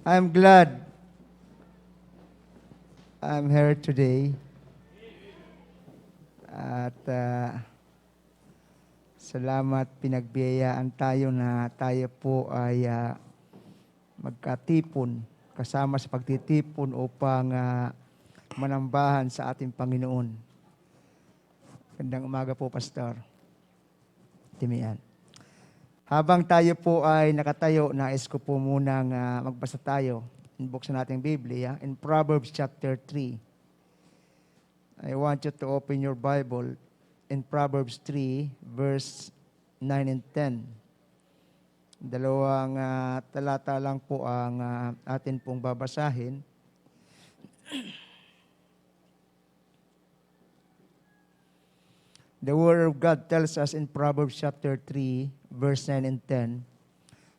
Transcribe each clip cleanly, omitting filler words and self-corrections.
I'm glad I'm here today at salamat pinagbiyayaan tayo na tayo po ay magkatipon kasama sa pagtitipon upang manambahan sa ating Panginoon. Gandang umaga po, Pastor Timian. Habang tayo po ay nakatayo, nais ko po munang magbasa tayo. Buksan natin Biblia in Proverbs chapter 3. I want you to open your Bible in Proverbs 3 verse 9 and 10. Dalawang talata lang po ang atin pong babasahin. The Word of God tells us in Proverbs chapter 3 verse 9 and 10,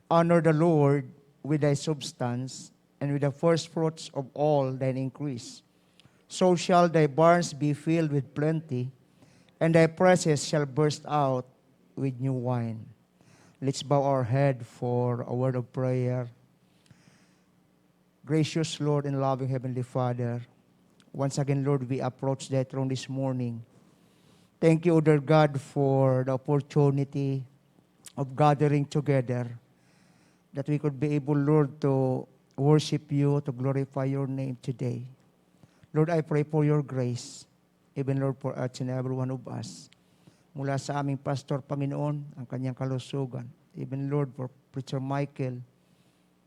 honor the Lord with thy substance, and with the first fruits of all thine increase. So shall thy barns be filled with plenty, and thy presses shall burst out with new wine. Let's bow our head for a word of prayer. Gracious Lord and loving Heavenly Father, once again, Lord, we approach thy throne this morning. Thank you, O dear God, for the opportunity of gathering together, that we could be able, Lord, to worship you, to glorify your name today. Lord, I pray for your grace, even, Lord, for each and every one of us. Mula sa aming pastor, Panginoon, ang kanyang kalusugan. Even, Lord, for Preacher Michael,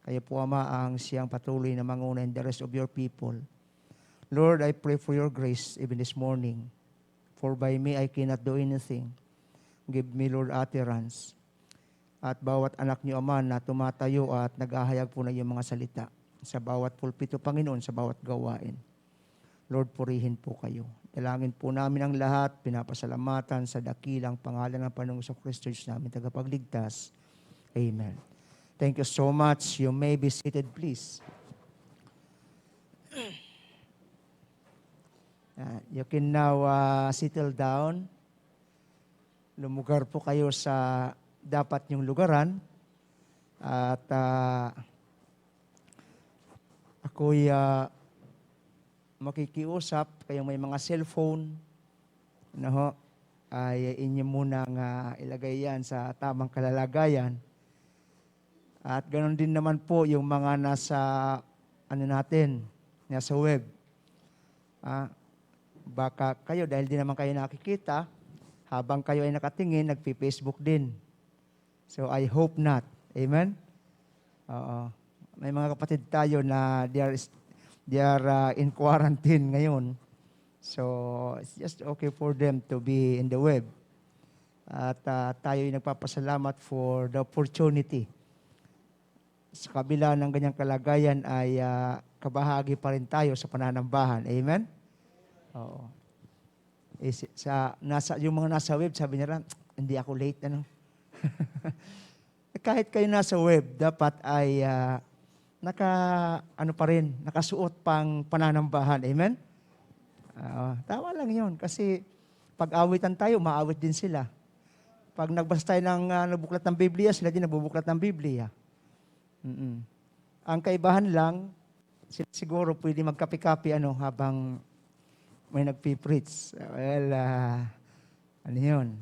kayo po, Ama, ang siyang patuloy na manguna in the rest of your people. Lord, I pray for your grace even this morning. For by me, I cannot do anything. Give me, Lord, utterance. At bawat anak niyo, Ama, na tumatayo at naghahayag po na yung mga salita sa bawat pulpito, Panginoon, sa bawat gawain. Lord, purihin po kayo. Dalangin po namin ang lahat, pinapasalamatan sa dakilang pangalan ng Panginoong Kristo, Diyos namin, tagapagligtas. Amen. Thank you so much. You may be seated, please. You can now settle down. Lumugar po kayo sa dapat niyong lugaran. At ako'y makikiusap, kayong may mga cellphone, ay inyo munang ilagay yan sa tamang kalalagayan. At ganoon din naman po yung mga nasa, nasa web. Baka kayo, dahil di naman kayo nakikita, habang kayo ay nakatingin, nagpi-Facebook din. So I hope not. Amen? May mga kapatid tayo na they are in quarantine ngayon. So it's just okay for them to be in the web. At tayo ay nagpapasalamat for the opportunity. Sa kabila ng ganyang kalagayan ay kabahagi pa rin tayo sa pananambahan. Amen? Oo. Yung mga nasa web, sabi nila, hindi ako late, Kahit kayo nasa web, dapat ay nakasuot pang pananambahan. Amen? Tama lang yun. Kasi pag awitan tayo, maawit din sila. Pag nagbasa tayo ng nabuklat ng Biblia, sila din nabubuklat ng Biblia. Ang kaibahan lang, siguro pwede magkapi-kapi habang may nagpipreach. Well, ano yun?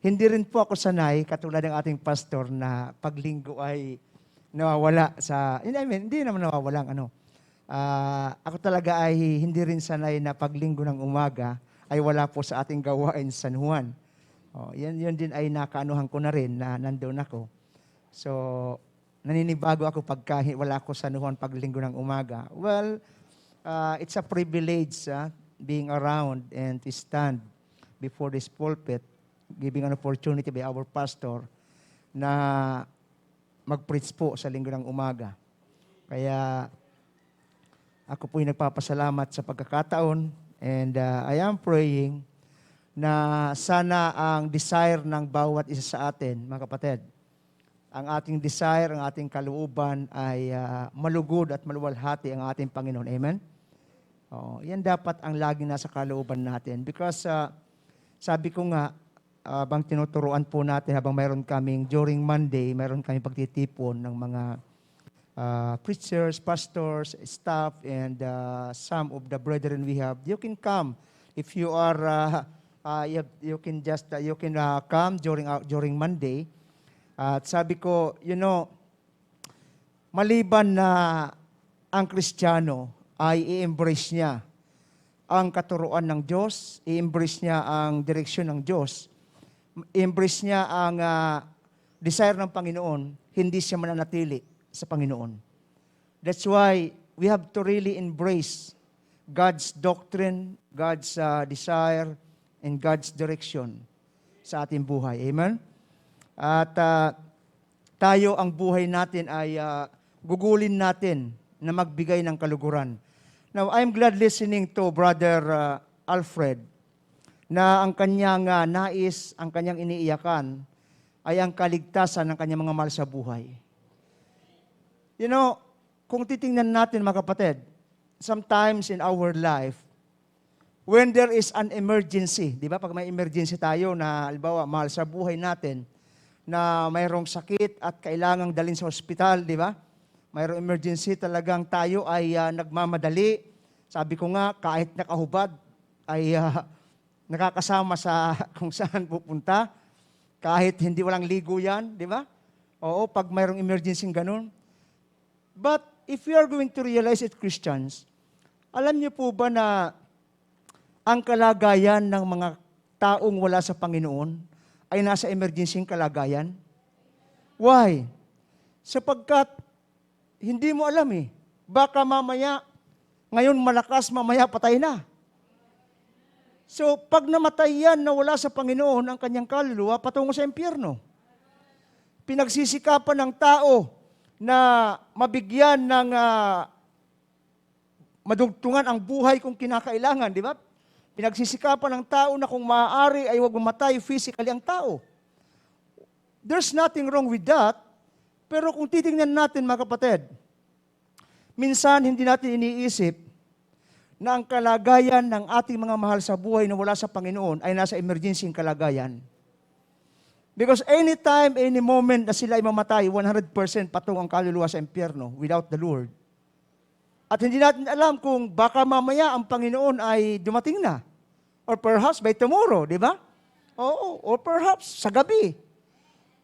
Hindi rin po ako sanay, katulad ng ating pastor, na paglinggo ay nawawala sa, hindi naman nawawalang ako talaga ay hindi rin sanay na paglinggo ng umaga ay wala po sa ating gawain sa San Juan. Yan din ay nakaanuhan ko na rin na nandoon ako. So, naninibago ako pagka wala ko sa San Juan paglinggo ng umaga. Well, it's a privilege being around and to stand before this pulpit, giving an opportunity by our pastor na mag-preach po sa linggo ng umaga. Kaya ako po'y nagpapasalamat sa pagkakataon, and I am praying na sana ang desire ng bawat isa sa atin, mga kapatid, ang ating desire, ang ating kalooban ay malugod at maluwalhati ang ating Panginoon. Amen? Yan dapat ang laging nasa kalooban natin. Because sabi ko nga, habang tinuturuan po natin, habang mayroon kaming, during Monday, mayroon kaming pagtitipon ng mga preachers, pastors, staff, and some of the brethren we have. You can come if you are. You can just come during Monday. At sabi ko, maliban na ang Kristiyano ay i-embrace niya ang katuruan ng Diyos, i-embrace niya ang direksyon ng Diyos, i-embrace niya ang desire ng Panginoon, hindi siya mananatili sa Panginoon. That's why we have to really embrace God's doctrine, God's desire, and God's direction sa ating buhay. Amen? At tayo, ang buhay natin ay gugulin natin na magbigay ng kaluguran. Now, I'm glad listening to Brother Alfred na ang kanyang nais, ang kanyang iniiyakan ay ang kaligtasan ng kanyang mga mahal sa buhay. Kung titingnan natin mga kapatid, sometimes in our life, when there is an emergency, di ba? Pag may emergency tayo na, halimbawa, mahal sa buhay natin, na mayroong sakit at kailangang dalhin sa ospital, di ba? Mayroong emergency, talagang tayo ay nagmamadali. Sabi ko nga, kahit nakahubad, ay nakakasama sa kung saan pupunta. Kahit hindi walang ligo yan, di ba? Oo, pag mayroong emergency ganun. But if you are going to realize it, Christians, alam niyo po ba na ang kalagayan ng mga taong wala sa Panginoon ay nasa emergency kalagayan? Why? Sapagkat hindi mo alam baka mamaya, ngayon malakas, mamaya patay na. So, pag namatay yan na wala sa Panginoon, ang kanyang kaluluwa, patungo sa impyerno. Pinagsisikapan ng tao na mabigyan ng madugtungan ang buhay kung kinakailangan, di ba? Pinagsisikapan ng tao na kung maaari ay huwag mamatay physically ang tao. There's nothing wrong with that, pero kung titingnan natin mga kapatid, minsan hindi natin iniisip na ang kalagayan ng ating mga mahal sa buhay na wala sa Panginoon ay nasa emergency kalagayan. Because anytime, any moment na sila ay mamatay, 100% patong ang kaluluwa sa impyerno without the Lord. At hindi natin alam kung baka mamaya ang Panginoon ay dumating na. Or perhaps by tomorrow, di ba? Oo, or perhaps sa gabi.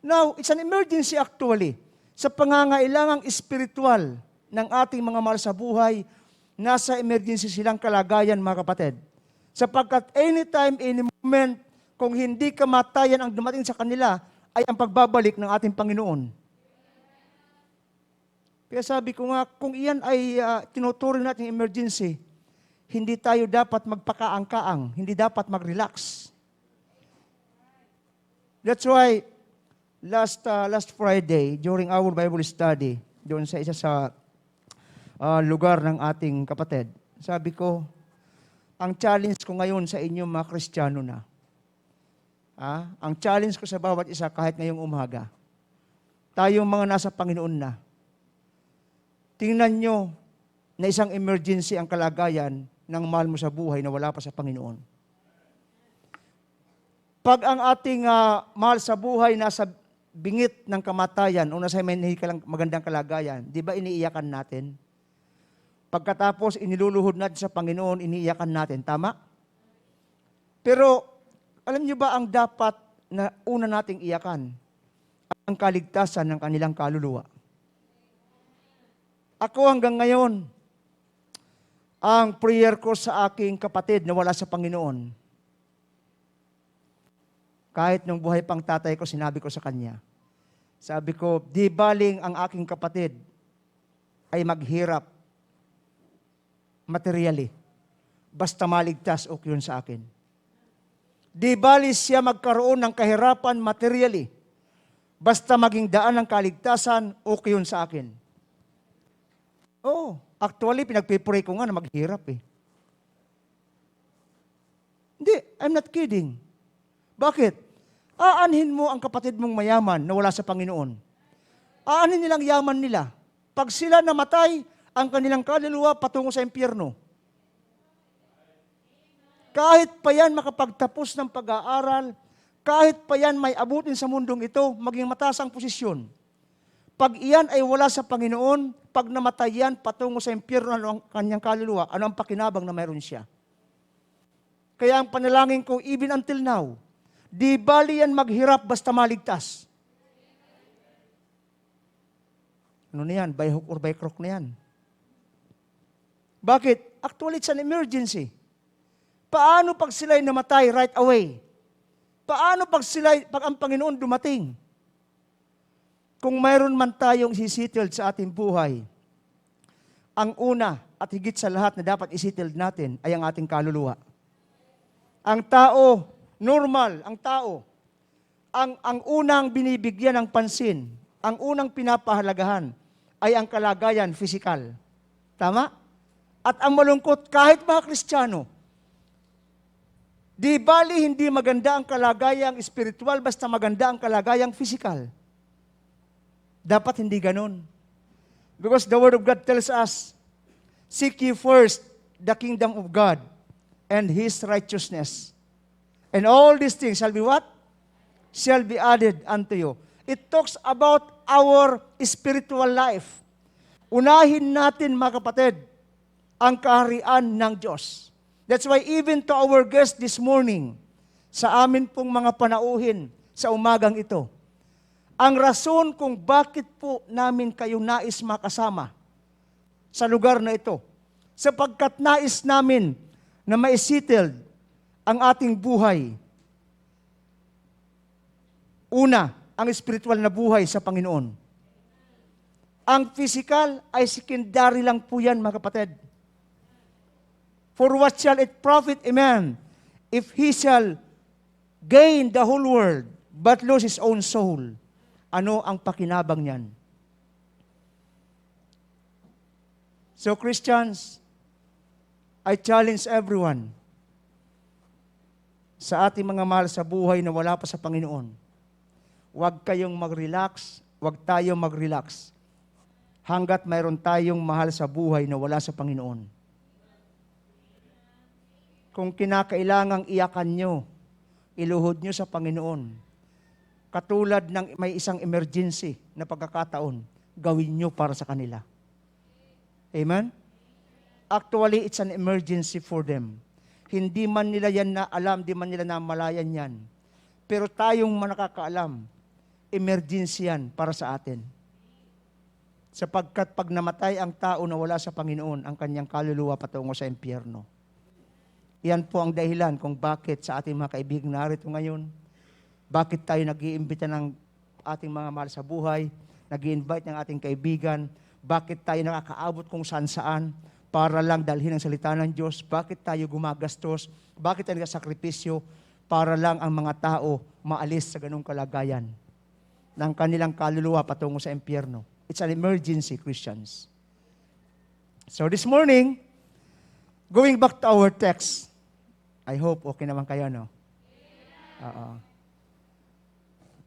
Now, it's an emergency actually. Sa pangangailangang espiritual ng ating mga mahal sa buhay, nasa emergency silang kalagayan, mga kapatid. Sapagkat anytime, any moment, kung hindi kamatayan ang dumating sa kanila, ay ang pagbabalik ng ating Panginoon. Kaya sabi ko nga, kung iyan ay tinuturing natin emergency, hindi tayo dapat magpakaang-kaang, hindi dapat mag-relax. That's why, last Friday, during our Bible study, doon sa isa sa lugar ng ating kapatid, sabi ko, ang challenge ko ngayon sa inyo mga Kristiyano na, ang challenge ko sa bawat isa kahit ngayong umaga, tayong mga nasa Panginoon na, tingnan nyo na isang emergency ang kalagayan ng mahal mo sa buhay na wala pa sa Panginoon. Pag ang ating mahal sa buhay nasa bingit ng kamatayan o nasa magandang kalagayan, di ba iniiyakan natin? Pagkatapos iniluluhod natin sa Panginoon, iniiyakan natin. Tama? Pero alam niyo ba ang dapat na una nating iyakan? Ang kaligtasan ng kanilang kaluluwa. Ako hanggang ngayon, ang prayer ko sa aking kapatid na wala sa Panginoon, kahit nung buhay pang tatay ko, sinabi ko sa kanya, sabi ko, di baling ang aking kapatid ay maghirap materially, basta maligtas, okay yun sa akin. Di bali siya magkaroon ng kahirapan materially. Basta maging daan ng kaligtasan, okay yun sa akin. Oh, actually, pinagpipray ko nga na maghirap Hindi, I'm not kidding. Bakit? Aanhin mo ang kapatid mong mayaman na wala sa Panginoon. Aanhin nilang yaman nila. Pag sila namatay, ang kanilang kaluluwa patungo sa impyerno. Kahit pa yan makapagtapos ng pag-aaral, kahit pa yan may abutin sa mundong ito, maging mataas ang posisyon. Pag iyan ay wala sa Panginoon, pag namatay yan, patungo sa impyerno ang kanyang kaluluwa, ano ang pakinabang na mayroon siya? Kaya ang panalangin ko, even until now, di bali yan maghirap basta maligtas. Ano na yan? By hook or by crook na yan. Bakit? Actually, it's an emergency. Paano pag sila'y namatay right away? Paano pag ang Panginoon dumating? Kung mayroon man tayong isisettled sa ating buhay, ang una at higit sa lahat na dapat isettled natin ay ang ating kaluluwa. Ang tao, normal, ang unang binibigyan ng pansin, ang unang pinapahalagahan ay ang kalagayan physical. Tama? At ang malungkot, kahit mga Kristiyano, di bali hindi maganda ang kalagayang spiritual, basta maganda ang kalagayang physical. Dapat hindi ganun. Because the Word of God tells us, seek ye first the kingdom of God and His righteousness. And all these things shall be what? Shall be added unto you. It talks about our spiritual life. Unahin natin, mga kapatid, ang kaharian ng Diyos. That's why even to our guest this morning, sa amin pong mga panauhin sa umagang ito, ang rason kung bakit po namin kayo nais makasama sa lugar na ito, sapagkat nais namin na maisettled ang ating buhay. Una, ang spiritual na buhay sa Panginoon. Ang physical ay secondary lang po yan, mga kapatid. For what shall it profit a man if he shall gain the whole world but lose his own soul? Ano ang pakinabang niyan? So Christians, I challenge everyone sa ating mga mahal sa buhay na wala pa sa Panginoon. Huwag kayong mag-relax, huwag tayong mag-relax hanggat mayroon tayong mahal sa buhay na wala sa Panginoon. Kung kinakailangang iyakan nyo, iluhod nyo sa Panginoon. Katulad ng may isang emergency na pagkakataon, gawin nyo para sa kanila. Amen? Actually, it's an emergency for them. Hindi man nila yan na alam, di man nila namalayan yan. Pero tayong nakakaalam, emergency yan para sa atin. Sapagkat pag namatay ang tao na wala sa Panginoon, ang kanyang kaluluwa patungo sa impyerno. Yan po ang dahilan kung bakit sa ating mga kaibigan narito ngayon, bakit tayo nag-iimbita ng ating mga mahal sa buhay, nag-i-invite ng ating kaibigan, bakit tayo nakakaabot kung saan-saan para lang dalhin ang salita ng Diyos, bakit tayo gumagastos, bakit tayo nagsakripisyo para lang ang mga tao maalis sa ganung kalagayan ng kanilang kaluluwa patungo sa impyerno. It's an emergency, Christians. So this morning, going back to our text, I hope okay naman kayo, no? Oo.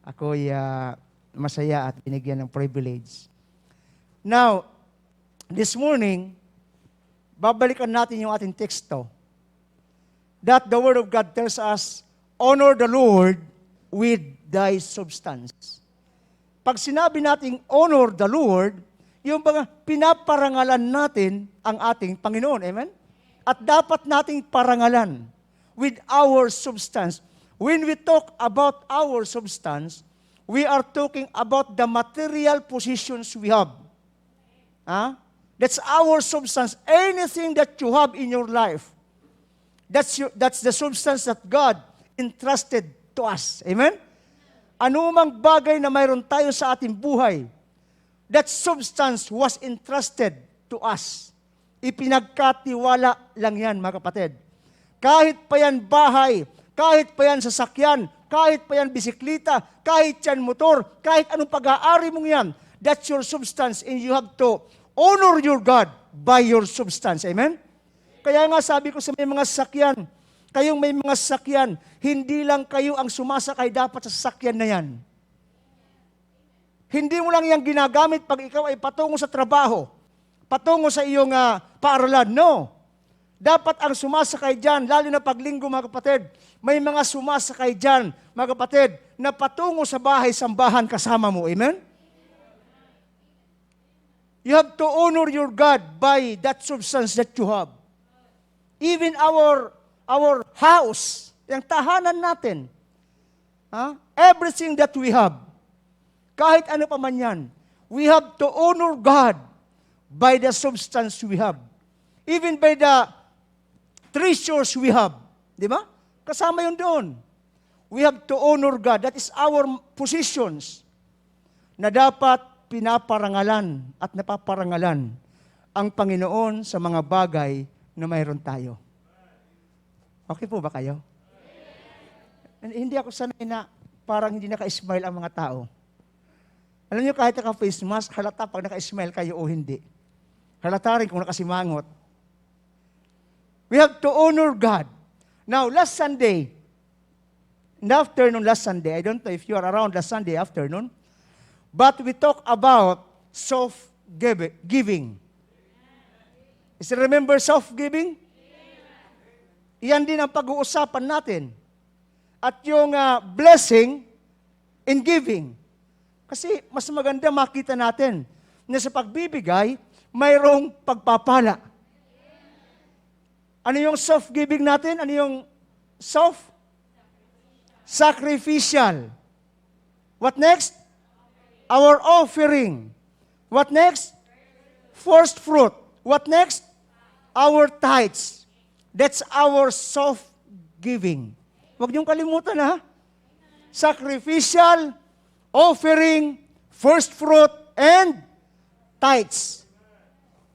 Ako'y masaya at binigyan ng privilege. Now, this morning, babalikan natin yung ating teksto. That the Word of God tells us, honor the Lord with thy substance. Pag sinabi nating honor the Lord, yung mga pinaparangalan natin ang ating Panginoon. Amen? At dapat nating parangalan with our substance. When we talk about our substance, we are talking about the material positions we have. That's our substance. Anything that you have in your life, that's the substance that God entrusted to us. Amen? Anumang bagay na mayroon tayo sa ating buhay, that substance was entrusted to us. Ipinagkatiwala lang yan, mga kapatid. Kahit pa yan bahay, kahit pa yan sasakyan, kahit pa yan bisikleta, kahit yan motor, kahit anong pag-aari mong yan, that's your substance and you have to honor your God by your substance. Amen? Kaya nga sabi ko sa may mga sasakyan, kayong may mga sasakyan, hindi lang kayo ang sumasakay dapat sa sasakyan na yan. Hindi mo lang yan ginagamit pag ikaw ay patungo sa trabaho, patungo sa iyong paaralan. No. Dapat ang sumasakay dyan, lalo na paglinggo, mga kapatid, May mga sumasakay dyan, mga kapatid, na patungo sa bahay-sambahan kasama mo. Amen? You have to honor your God by that substance that you have. Even our house, yung tahanan natin, everything that we have, kahit ano pa man yan, we have to honor God by the substance we have. Even by the treasures we have. Di ba? Kasama yun doon. We have to honor God. That is our positions na dapat pinaparangalan at napaparangalan ang Panginoon sa mga bagay na mayroon tayo. Okay po ba kayo? Hindi ako sanay na parang hindi naka-smile ang mga tao. Alam niyo, kahit naka-face mask, halata pag naka-smile kayo o hindi. Halata rin kung nakasimangot. We have to honor God. Now, last Sunday, in the afternoon last Sunday, I don't know if you are around last Sunday afternoon, but we talk about self-giving. Is remember self-giving? Iyan din ang pag-uusapan natin. At yung blessing in giving. Kasi mas maganda makita natin na sa pagbibigay, mayroong pagpapala. Ano yung self-giving natin? Ano yung sacrificial? What next? Our offering. What next? First fruit. What next? Our tithes. That's our self-giving. Huwag niyong kalimutan, ha? Sacrificial, offering, first fruit, and tithes.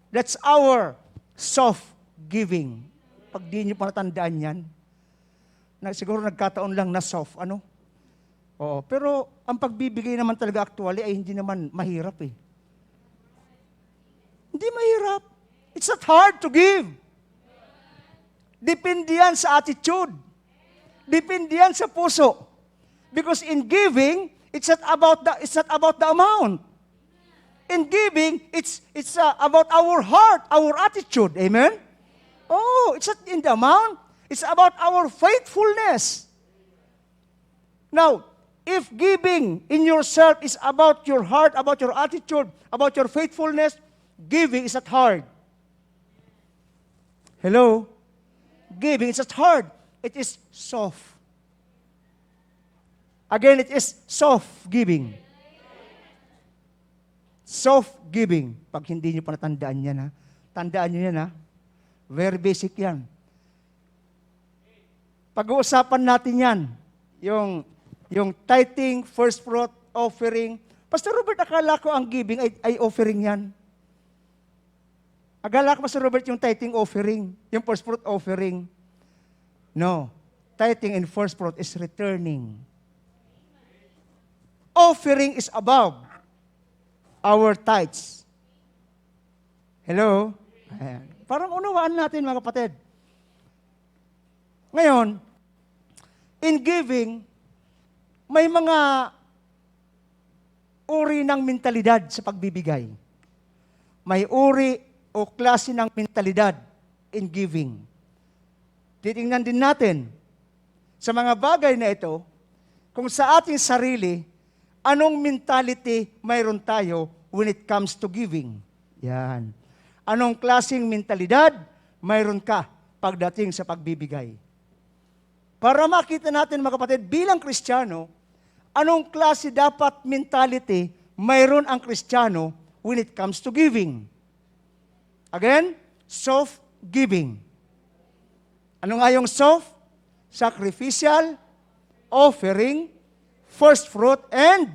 That's our self-giving. Pag di niyo pa natandaan yan, siguro nagkataon lang na soft, ano? Oo, pero ang pagbibigay naman talaga actually ay hindi naman mahirap eh. Hindi mahirap. It's not hard to give. Depende yan sa attitude. Depende yan sa puso. Because in giving, it's not about the amount. In giving, it's about our heart, our attitude. Amen? Oh, it's not in the amount. It's about our faithfulness. Now, if giving in yourself is about your heart, about your attitude, about your faithfulness, giving is not hard. Hello? Giving is not hard. It is soft. Again, it is soft giving. Soft giving. Pag hindi nyo pa natandaan yan, ha? Tandaan nyo yan, ha? Very basic yan. Pag-uusapan natin yan. Yung tithing, first fruit, offering. Pastor Robert, akala ko ang giving ay offering yan. Akala ko, Pastor Robert, yung tithing offering, yung first fruit offering. No. Tithing and first fruit is returning. Offering is above our tithes. Hello? Ayan. Parang unawaan natin, mga kapatid. Ngayon, in giving, may mga uri ng mentalidad sa pagbibigay. May uri o klase ng mentalidad in giving. Titingnan din natin sa mga bagay na ito, kung sa ating sarili, anong mentality mayroon tayo when it comes to giving. Yan. Anong klaseng mentalidad mayroon ka pagdating sa pagbibigay. Para makita natin, mga kapatid, bilang Kristiyano, anong klase dapat mentality mayroon ang Kristiyano when it comes to giving. Again, self-giving. Ano nga yung self? Sacrificial, offering, first fruit, and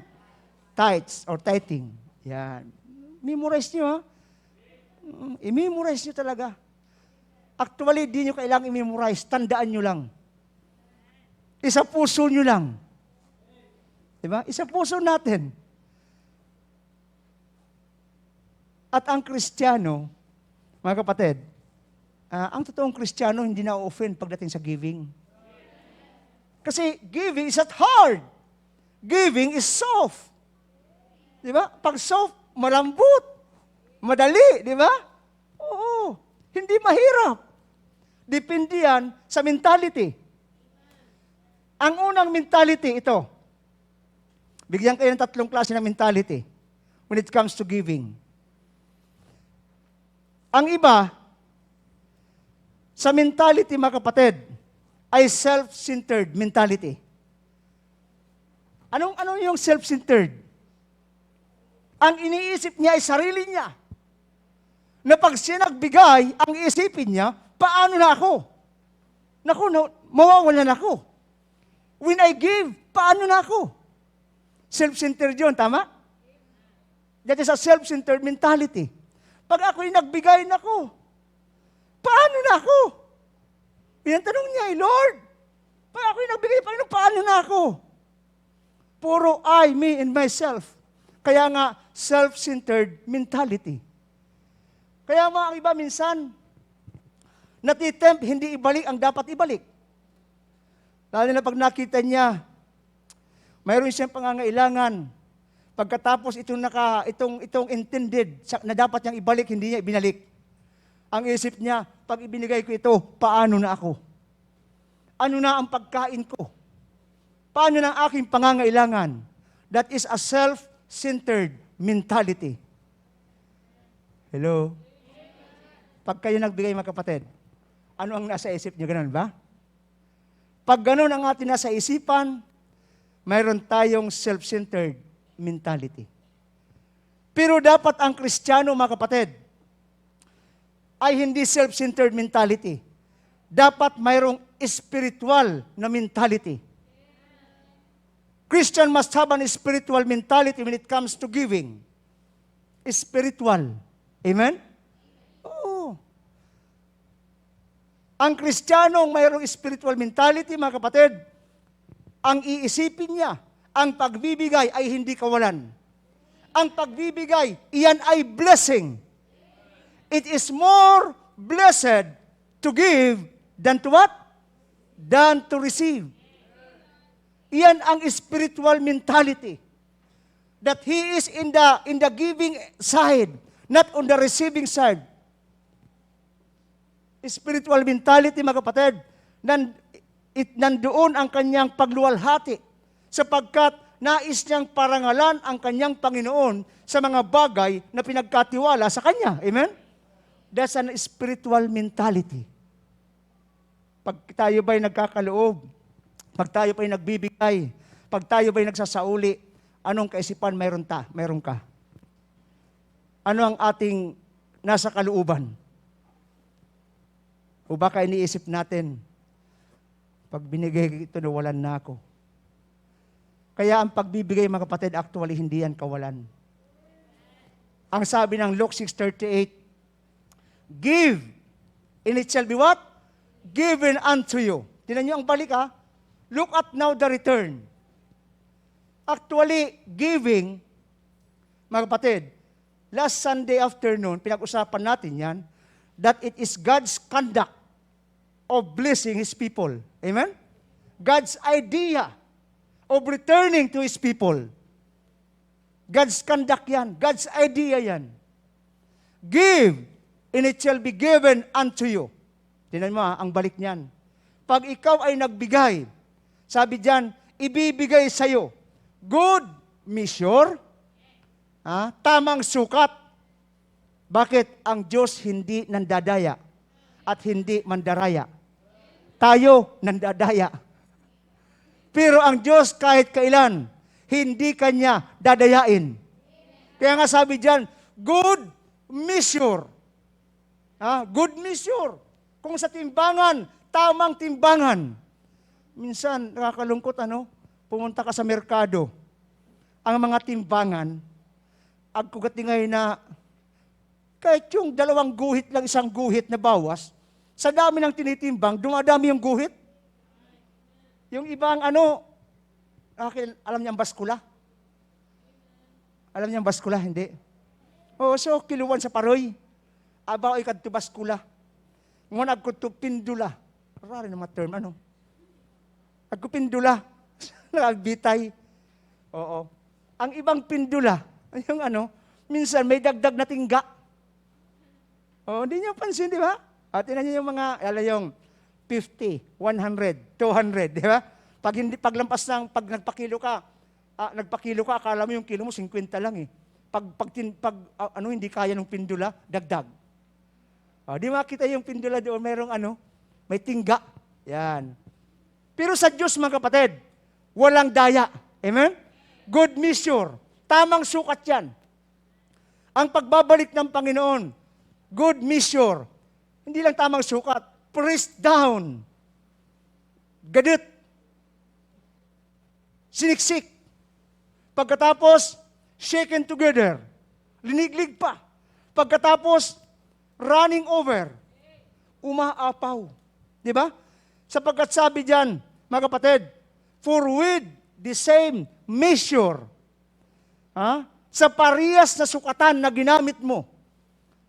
tithes or tithing. Yan. Memorize nyo, ha? I-memorize nyo talaga. Actually, di nyo kailangang i-memorize. Tandaan nyo lang. Isa puso nyo lang. Diba? Isa puso natin. At ang Kristiyano, mga kapatid, ang totoong Kristiyano hindi na-offend pagdating sa giving. Kasi giving is not hard. Giving is soft. Diba? Pag soft, malambot. Madali, di ba? Oo. Hindi mahirap. Depende yan sa mentality. Ang unang mentality, ito. Bigyan kayo ng 3 klase ng mentality when it comes to giving. Ang iba, sa mentality, mga kapatid, ay self-centered mentality. Ano yung self-centered? Ang iniisip niya ay sarili niya. Na pag siya nagbigay, ang isipin niya, paano na ako? Naku, mawawalan ako. When I give, paano na ako? Self-centered yun, tama? That is a self-centered mentality. Pag ako'y nagbigay na ako, paano na ako? Yan tanong niya, Lord, pag ako'y nagbigay, paano na ako? Puro I, me, and myself. Kaya nga, self-centered mentality. Kaya mga iba minsan, natitempt, hindi ibalik ang dapat ibalik. Lalo na pag nakita niya, mayroon siyang pangangailangan. Pagkatapos itong intended na dapat niyang ibalik, hindi niya ibinalik. Ang isip niya, pag ibinigay ko ito, paano na ako? Ano na ang pagkain ko? Paano na ang aking pangangailangan? That is a self-centered mentality. Hello? Pag kayo nagbigay, mga kapatid, ano ang nasa isip niyo? Ganun ba? Pag ganun ang ating nasa isipan, mayroon tayong self-centered mentality. Pero dapat ang Kristiyano, mga kapatid, ay hindi self-centered mentality. Dapat mayroong spiritual na mentality. Christian must have an spiritual mentality when it comes to giving. Spiritual. Amen? Oo. Ang Kristiyanong mayroong spiritual mentality, mga kapatid, ang iisipin niya, ang pagbibigay ay hindi kawalan. Ang pagbibigay, iyan ay blessing. It is more blessed to give than to what? Than to receive. Iyan ang spiritual mentality. That he is in the giving side, not on the receiving side. Spiritual mentality, mga kapatid, nandoon ang kanyang pagluwalhati sapagkat nais niyang parangalan ang kanyang Panginoon sa mga bagay na pinagkatiwala sa kanya. Amen? That's an spiritual mentality. Pag tayo ba'y nagkakaloob, pag tayo ba'y nagbibigay, pag tayo ba'y nagsasauli, anong kaisipan mayroon ka? Ano ang ating nasa kalooban? O baka iniisip natin, pag binigay ito, nawalan na ako. Kaya ang pagbibigay, mga kapatid, actually hindi yan kawalan. Ang sabi ng Luke 6:38, give, and it shall be what? Given unto you. Tingnan niyo ang balik ha. Look at now the return. Actually, giving, mga kapatid, last Sunday afternoon, pinag-usapan natin yan, that it is God's conduct of blessing His people. Amen? God's idea of returning to His people. God's conduct yan. God's idea yan. Give, and it shall be given unto you. Tingnan mo ang balik niyan. Pag ikaw ay nagbigay, sabi diyan, ibibigay sa'yo. Good measure, tamang sukat. Bakit? Ang Diyos hindi nandadaya at hindi mandaraya. Tayo nandadaya. Pero ang Diyos kahit kailan, hindi Kanya dadayain. Kaya nga sabi diyan, good measure. Good measure. Kung sa timbangan, tamang timbangan. Minsan, nakakalungkot, pumunta ka sa merkado. Ang mga timbangan, agkugatingay na kahit yung 2 guhit lang, 1 guhit na bawas, sa dami ng tinitimbang, dumadami yung guhit. Yung ibang alam niyo ang baskula? Alam niyo ang baskula? Hindi. So kiluwan sa paroy. Abaw ay kadto baskula. Ngon agkudto pindula. Rari na ma-term, Agko pindula. Nagbitay. Oo. Ang ibang pindula, yung minsan may dagdag na tingga. Hindi niyo pansin, di ba? At tingnan niyo yung mga, yung 50, 100, 200, di ba? Pag nagpakilo ka, akala mo yung kilo mo 50 lang eh. Hindi kaya ng pindula, dagdag. Di makita yung pindula doon, may tingga. Yan. Pero sa Diyos, mga kapatid, walang daya. Amen? Good measure. Tamang sukat yan. Ang pagbabalik ng Panginoon, good measure. Hindi lang tamang sukat. Pressed down. Gadit. Siniksik. Pagkatapos, shaken together. Liniglig pa. Pagkatapos, running over. Umaapaw. Di ba? Sapagkat sabi diyan, mga kapatid, for with the same measure, sa parehas na sukatan na ginamit mo,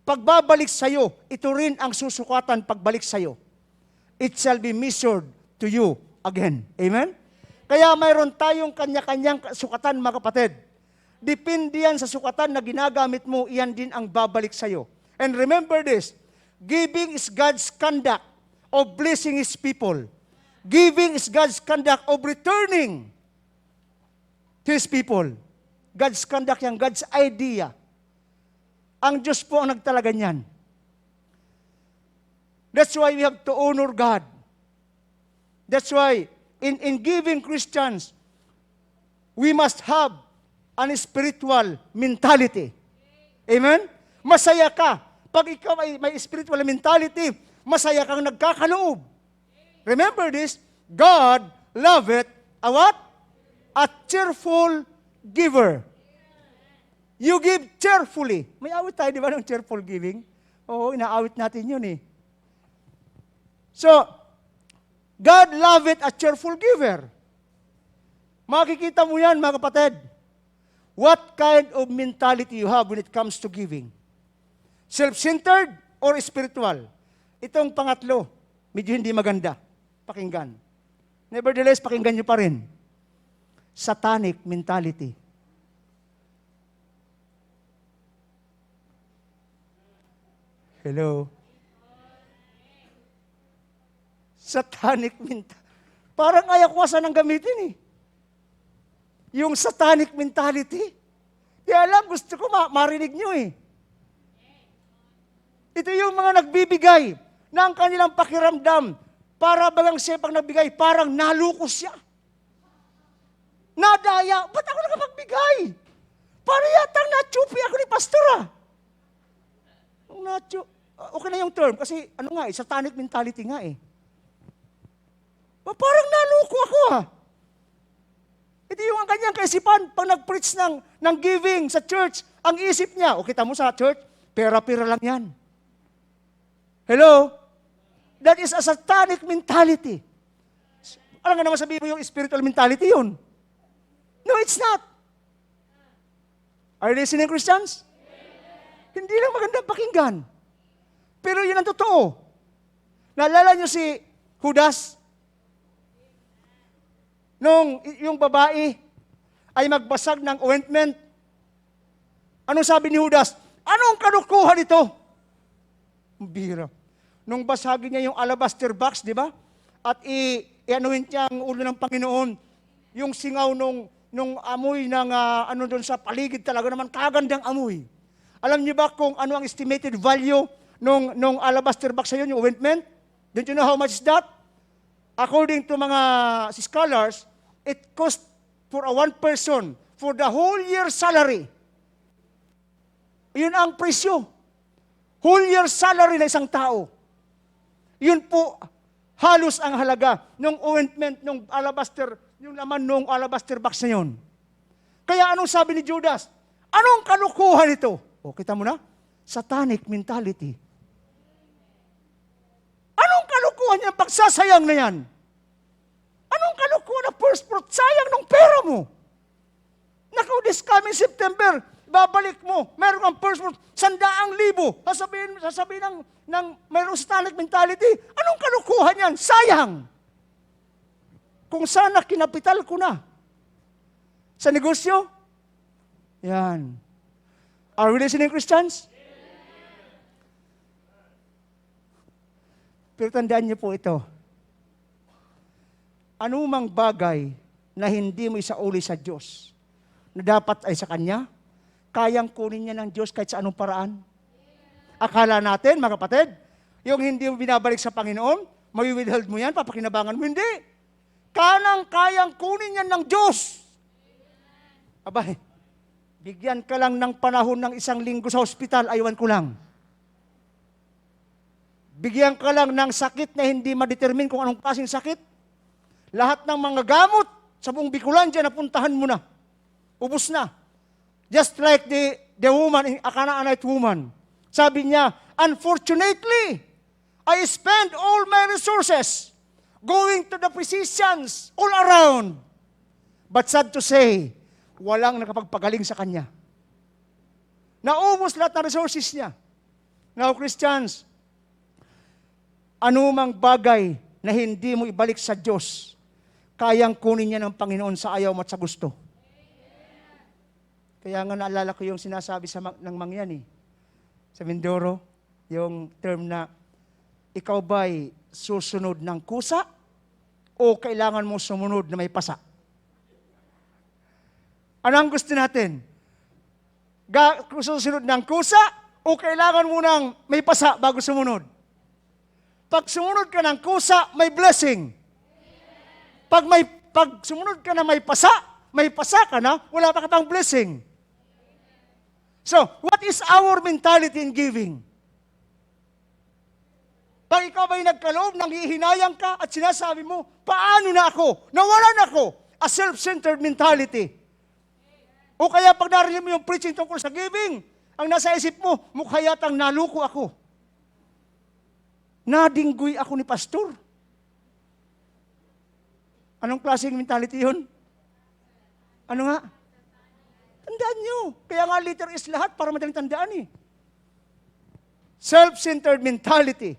pagbabalik sa'yo, ito rin ang susukatan pagbalik sa'yo. It shall be measured to you again. Amen? Kaya mayroon tayong kanya-kanyang sukatan, mga kapatid. Depende yan sa sukatan na ginagamit mo, iyan din ang babalik sa'yo. And remember this, giving is God's conduct of blessing His people. Giving is God's conduct of returning to His people. God's conduct yan, God's idea. Ang Diyos po ang nagtalaga niyan. That's why we have to honor God. That's why in giving Christians, we must have an spiritual mentality. Amen? Masaya ka. Pag ikaw ay may spiritual mentality, masaya kang nagkakaloob. Remember this, God loveth a what? A cheerful giver. You give cheerfully. May awit tayo, di ba, ng cheerful giving? Oo, inaawit natin yun eh. So, God loveth a cheerful giver. Makikita mo yan, mga kapatid. What kind of mentality you have when it comes to giving? Self-centered or spiritual? Itong pangatlo, medyo hindi maganda. Pakinggan. Nevertheless, pakinggan nyo pa rin. Satanic mentality. Hello? Satanic mentality. Parang ayakwasan ang gamitin eh. Yung satanic mentality. Kaya alam, gusto ko marinig nyo eh. Ito yung mga nagbibigay ng kanilang pakiramdam para bagang siya pag nagbigay, parang nalukos siya. Nadaya, ba't ako nakapagbigay? Para yatang nachupi ako ni pastor ah. Okay na yung term, kasi satanic mentality nga eh. Parang naluko ako ah. Ito yung ang kanyang kaisipan, pag nag-preach ng giving sa church, ang isip niya, kita mo sa church, pera-pera lang yan. Hello? That is a satanic mentality. Alam nga naman sabihin mo yung spiritual mentality yun. No, it's not. Are you listening, Christians? Hindi lang magandang pakinggan. Pero yun ang totoo. Naalala niyo si Judas? Nung yung babae ay magbasag ng ointment, anong sabi ni Judas? Anong kanukuha nito? Bira. Nung basagin niya yung alabaster box, di ba? At i-anuhin niya ang ulo ng Panginoon, yung singaw nung amoy ng doon sa paligid talaga naman, kagandang amoy. Alam niyo ba kung ano ang estimated value nung alabaster box sa yun, yung ointment? Don't you know how much is that? According to mga scholars, it cost for one person, for the whole year salary. Yun ang presyo. Whole year salary na isang tao. Yun po, halos ang halaga ng ointment, ng alabaster, yung laman ng alabaster box na yun. Kaya anong sabi ni Judas? Anong kanukuhan ito? Kita mo na? Satanic mentality. Anong kanukuhan niya? Pagsasayang na yan. Anong kalukuhan na first fruit? Sayang ng pera mo. Naku, this coming September, babalik mo, meron kang first fruit, 100,000. Sasabihin ng mayroong satanic mentality, anong kalukuhan yan? Sayang. Kung sana kinapital ko na. Sa negosyo, yan. Are we listening, Christians? Pero tandaan niyo po ito. anumang bagay na hindi mo isauli sa Diyos, na dapat ay sa Kanya, kayang kunin niya ng Diyos kahit sa anong paraan. Akala natin, mga kapatid, yung hindi mo binabalik sa Panginoon, may-withhold mo yan, papakinabangan mo, hindi. Kayang kunin yan ng Diyos. Abay, bigyan ka lang ng panahon ng 1 linggo sa ospital, aywan ko lang. Bigyan ka lang ng sakit na hindi ma-determine kung anong klaseng sakit. Lahat ng mga gamot sa buong Bicolandia, napuntahan mo na. Ubus na. Just like the woman, a Canaanite woman. Sabi niya, unfortunately, I spend all my resources going to the physicians all around. But sad to say, walang nakapagpagaling sa kanya. Naubos lahat ng resources niya. Now, Christians, anumang bagay na hindi mo ibalik sa Diyos, kayang kunin niya ng Panginoon sa ayaw mo at sa gusto. Kaya nga naalala ko yung sinasabi ng mangyan sa Mindoro, yung term na, ikaw ba'y susunod ng kusa o kailangan mo sumunod na may pasa? Ano ang gusto natin? Susunod ng kusa o kailangan mo ng may pasa bago sumunod? Pag sumunod ka ng kusa, may blessing. Pag sumunod ka na may pasa ka na, wala pa ka pang blessing. So, what is our mentality in giving? Pag ikaw ba'y nagkaloob, nanghihinayang ka at sinasabi mo, paano na ako? Nawalan ako. A self-centered mentality. O kaya pag narinig mo yung preaching tungkol sa giving, ang nasa isip mo, mukha yatang naluko ako. Nadinggoy ako ni pastor. Anong klaseng mentality yun? Ano nga? Tandaan nyo. Kaya nga letter is lahat para madaling tandaan Self-centered mentality.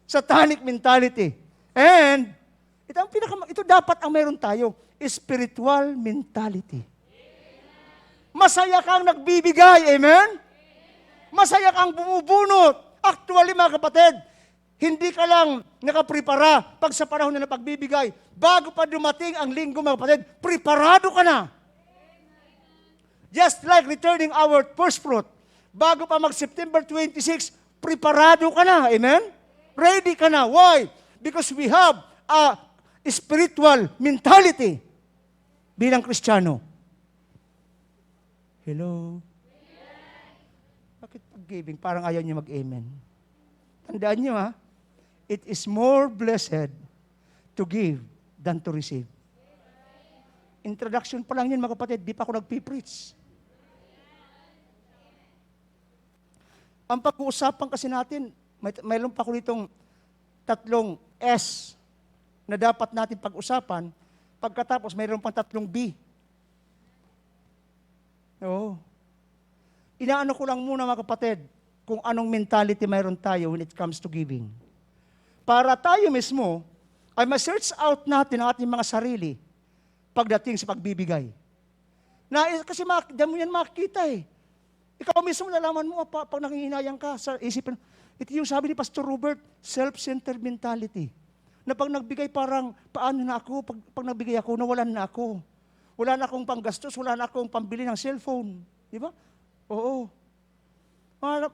Satanic mentality. And, ito dapat ang meron tayo, spiritual mentality. Masaya kang nagbibigay, amen? Masaya kang bumubunot. Actually, mga kapatid, hindi ka lang nakaprepara pag sa panahon na pagbibigay. Bago pa dumating ang linggo, mga kapatid, preparado ka na. Just like returning our first fruit. Bago pa mag-September 26, preparado ka na. Amen? Ready ka na. Why? Because we have a spiritual mentality bilang Kristiyano. Hello? Bakit pag-giving? Parang ayaw niyo mag-amen. Tandaan niyo it is more blessed to give than to receive. Introduction pa lang yun, mga kapatid. Di pa ako nagpipreach. Ang pag-uusapan kasi natin, mayroon pa ko nitong 3 S na dapat natin pag-usapan. Pagkatapos, mayroon pang 3 B. Oo. Inaano ko lang muna, mga kapatid, kung anong mentality mayroon tayo when it comes to giving. Para tayo mismo, ay ma-search out natin ang ating mga sarili pagdating sa pagbibigay. Kasi diyan mo yan makikita Ikaw mismo nalaman mo pag nangihinayang ka sa isipin. Ito yung sabi ni Pastor Robert, self-centered mentality. Na pag nagbigay parang, paano na ako? Pag nagbigay ako, nawalan na ako. Wala na akong panggastos, wala na akong pambili ng cellphone. Di ba? Oo.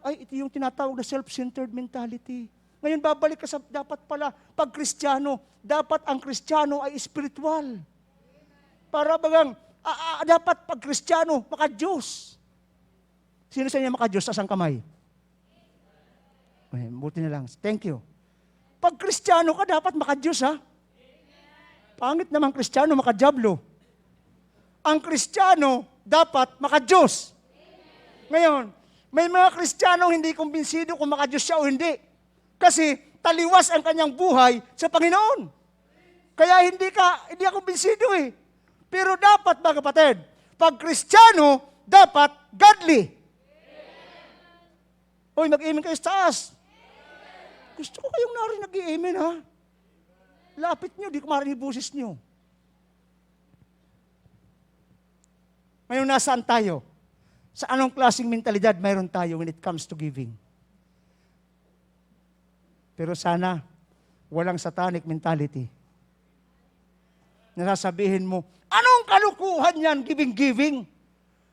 Ito yung tinatawag na self-centered mentality. Ngayon, babalik ka sa dapat pala, pag Kristiyano, dapat ang Kristiyano ay spiritual. Para bagang, dapat pag Kristiyano, maka-Diyos. Sino sa inyo maka-Diyos? Asang kamay? Buti na lang. Thank you. Pag Kristiyano ka, dapat maka-Diyos, Pangit naman Kristiyano, maka-Diablo. Ang Kristiyano, dapat maka-Diyos. Ngayon, may mga Kristiyanong hindi kumbinsido kung maka-Diyos siya o hindi. Kasi taliwas ang kanyang buhay sa Panginoon. Kaya hindi ako kumbinsido Pero dapat, mga kapatid, pag Kristiyano, dapat godly. Hoy, mag-amen kayo sa taas. Gusto ko kayong narinig nag-amen, Lapit nyo, di ko marinig boses nyo. Ngayon, nasaan tayo? Sa anong klaseng mentalidad mayroon tayo when it comes to giving? Pero sana, walang satanic mentality. Nasasabihin mo, anong kalukuhan yan, giving?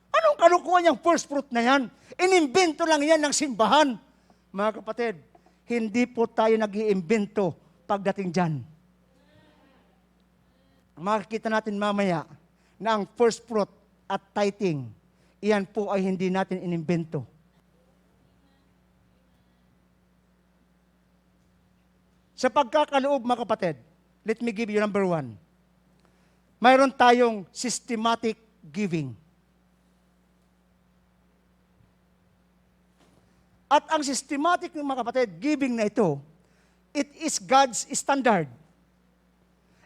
Anong kalukuhan yung first fruit na yan? Inimbento lang yan ng simbahan. Mga kapatid, hindi po tayo nag-iimbento pagdating dyan. Makikita natin mamaya na ang first fruit at tithing, iyan po ay hindi natin inimbento. Sa pagkakaloob, mga kapatid, let me give you number 1. Mayroon tayong systematic giving. At ang systematic ng mga kapatid, giving na ito, it is God's standard.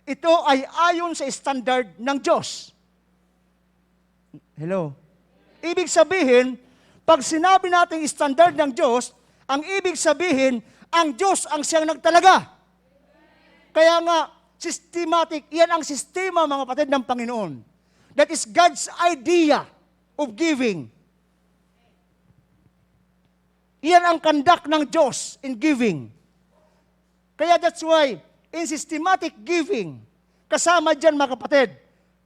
Ito ay ayon sa standard ng Diyos. Hello? Ibig sabihin, pag sinabi natin standard ng Diyos, ang ibig sabihin, ang Diyos ang siyang nagtalaga. Kaya nga, systematic, yan ang sistema, mga kapatid, ng Panginoon. That is God's idea of giving. Iyan ang conduct ng Diyos in giving. Kaya that's why, in systematic giving, kasama dyan, mga kapatid,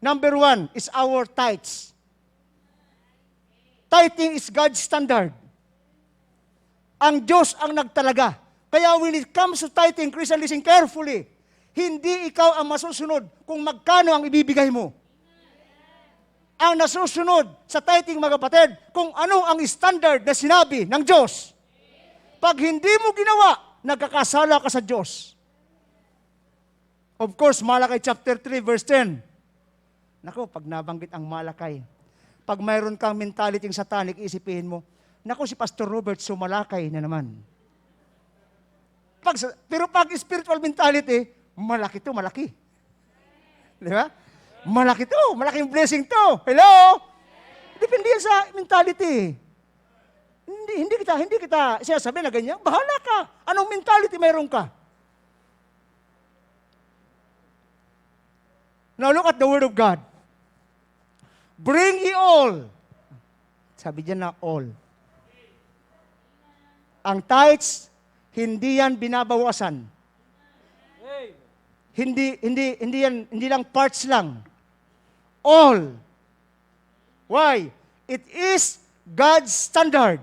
number 1 is our tithes. Tithing is God's standard. Ang Diyos ang nagtalaga. Kaya when it comes to tithing, Christian, listen carefully. Hindi ikaw ang masusunod kung magkano ang ibibigay mo. Ang nasusunod sa tithing, mga kapatid, kung ano ang standard na sinabi ng Diyos. Pag hindi mo ginawa, nagkakasala ka sa Diyos. Of course, Malakay chapter 3, verse 10. Naku, pag nabanggit ang Malakay, pag mayroon kang mentality satanic, isipin mo, naku, si Pastor Robert, sumalakay na naman. Pero pag spiritual mentality, malaki to, malaki. Di ba? Malaki to, malaking blessing to. Hello? Depende yan sa mentality. Hindi kita sinasabi na ganyan. Bahala ka. Anong mentality mayroon ka? Now look at the Word of God. Bring ye all. Sabi dyan na all. Ang tithes, hindi yan binabawasan. Hindi lang parts lang. All. Why? It is God's standard.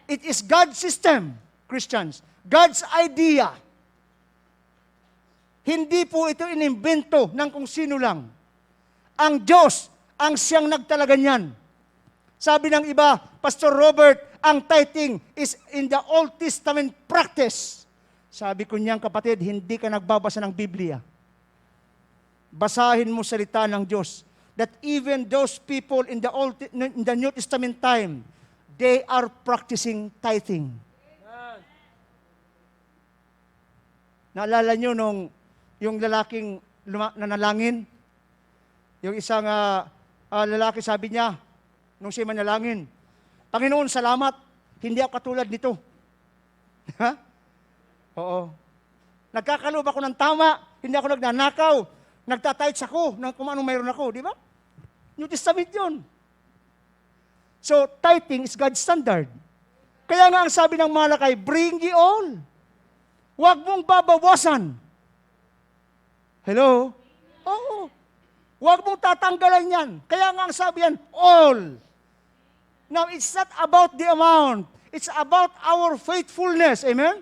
It is God's system, Christians. God's idea. Hindi po ito inimbento ng kung sino lang. Ang Diyos ang siyang nagtalaga niyan. Sabi ng iba, Pastor Robert, ang tithing is in the Old Testament practice. Sabi ko niyan, kapatid, hindi ka nagbabasa ng Biblia. Basahin mo salita ng Diyos that even those people in the New Testament time, they are practicing tithing. Naalala nyo nung yung lalaking nanalangin? Yung isang lalaki, sabi niya, nung siya manalangin, Panginoon, salamat, hindi ako katulad nito. Ha? Oo. Nagkakaloob ako ng tama, hindi ako nagnanakaw, nagtatights ako ng kung anong mayroon ako, di ba? New Testament yun. So, tithing is God's standard. Kaya nga ang sabi ng Malakay, bring ye all. Huwag mong babawasan. Hello? Oo. Huwag mong tatanggalan yan. Kaya nga ang sabi yan, all. Now, it's not about the amount. It's about our faithfulness. Amen?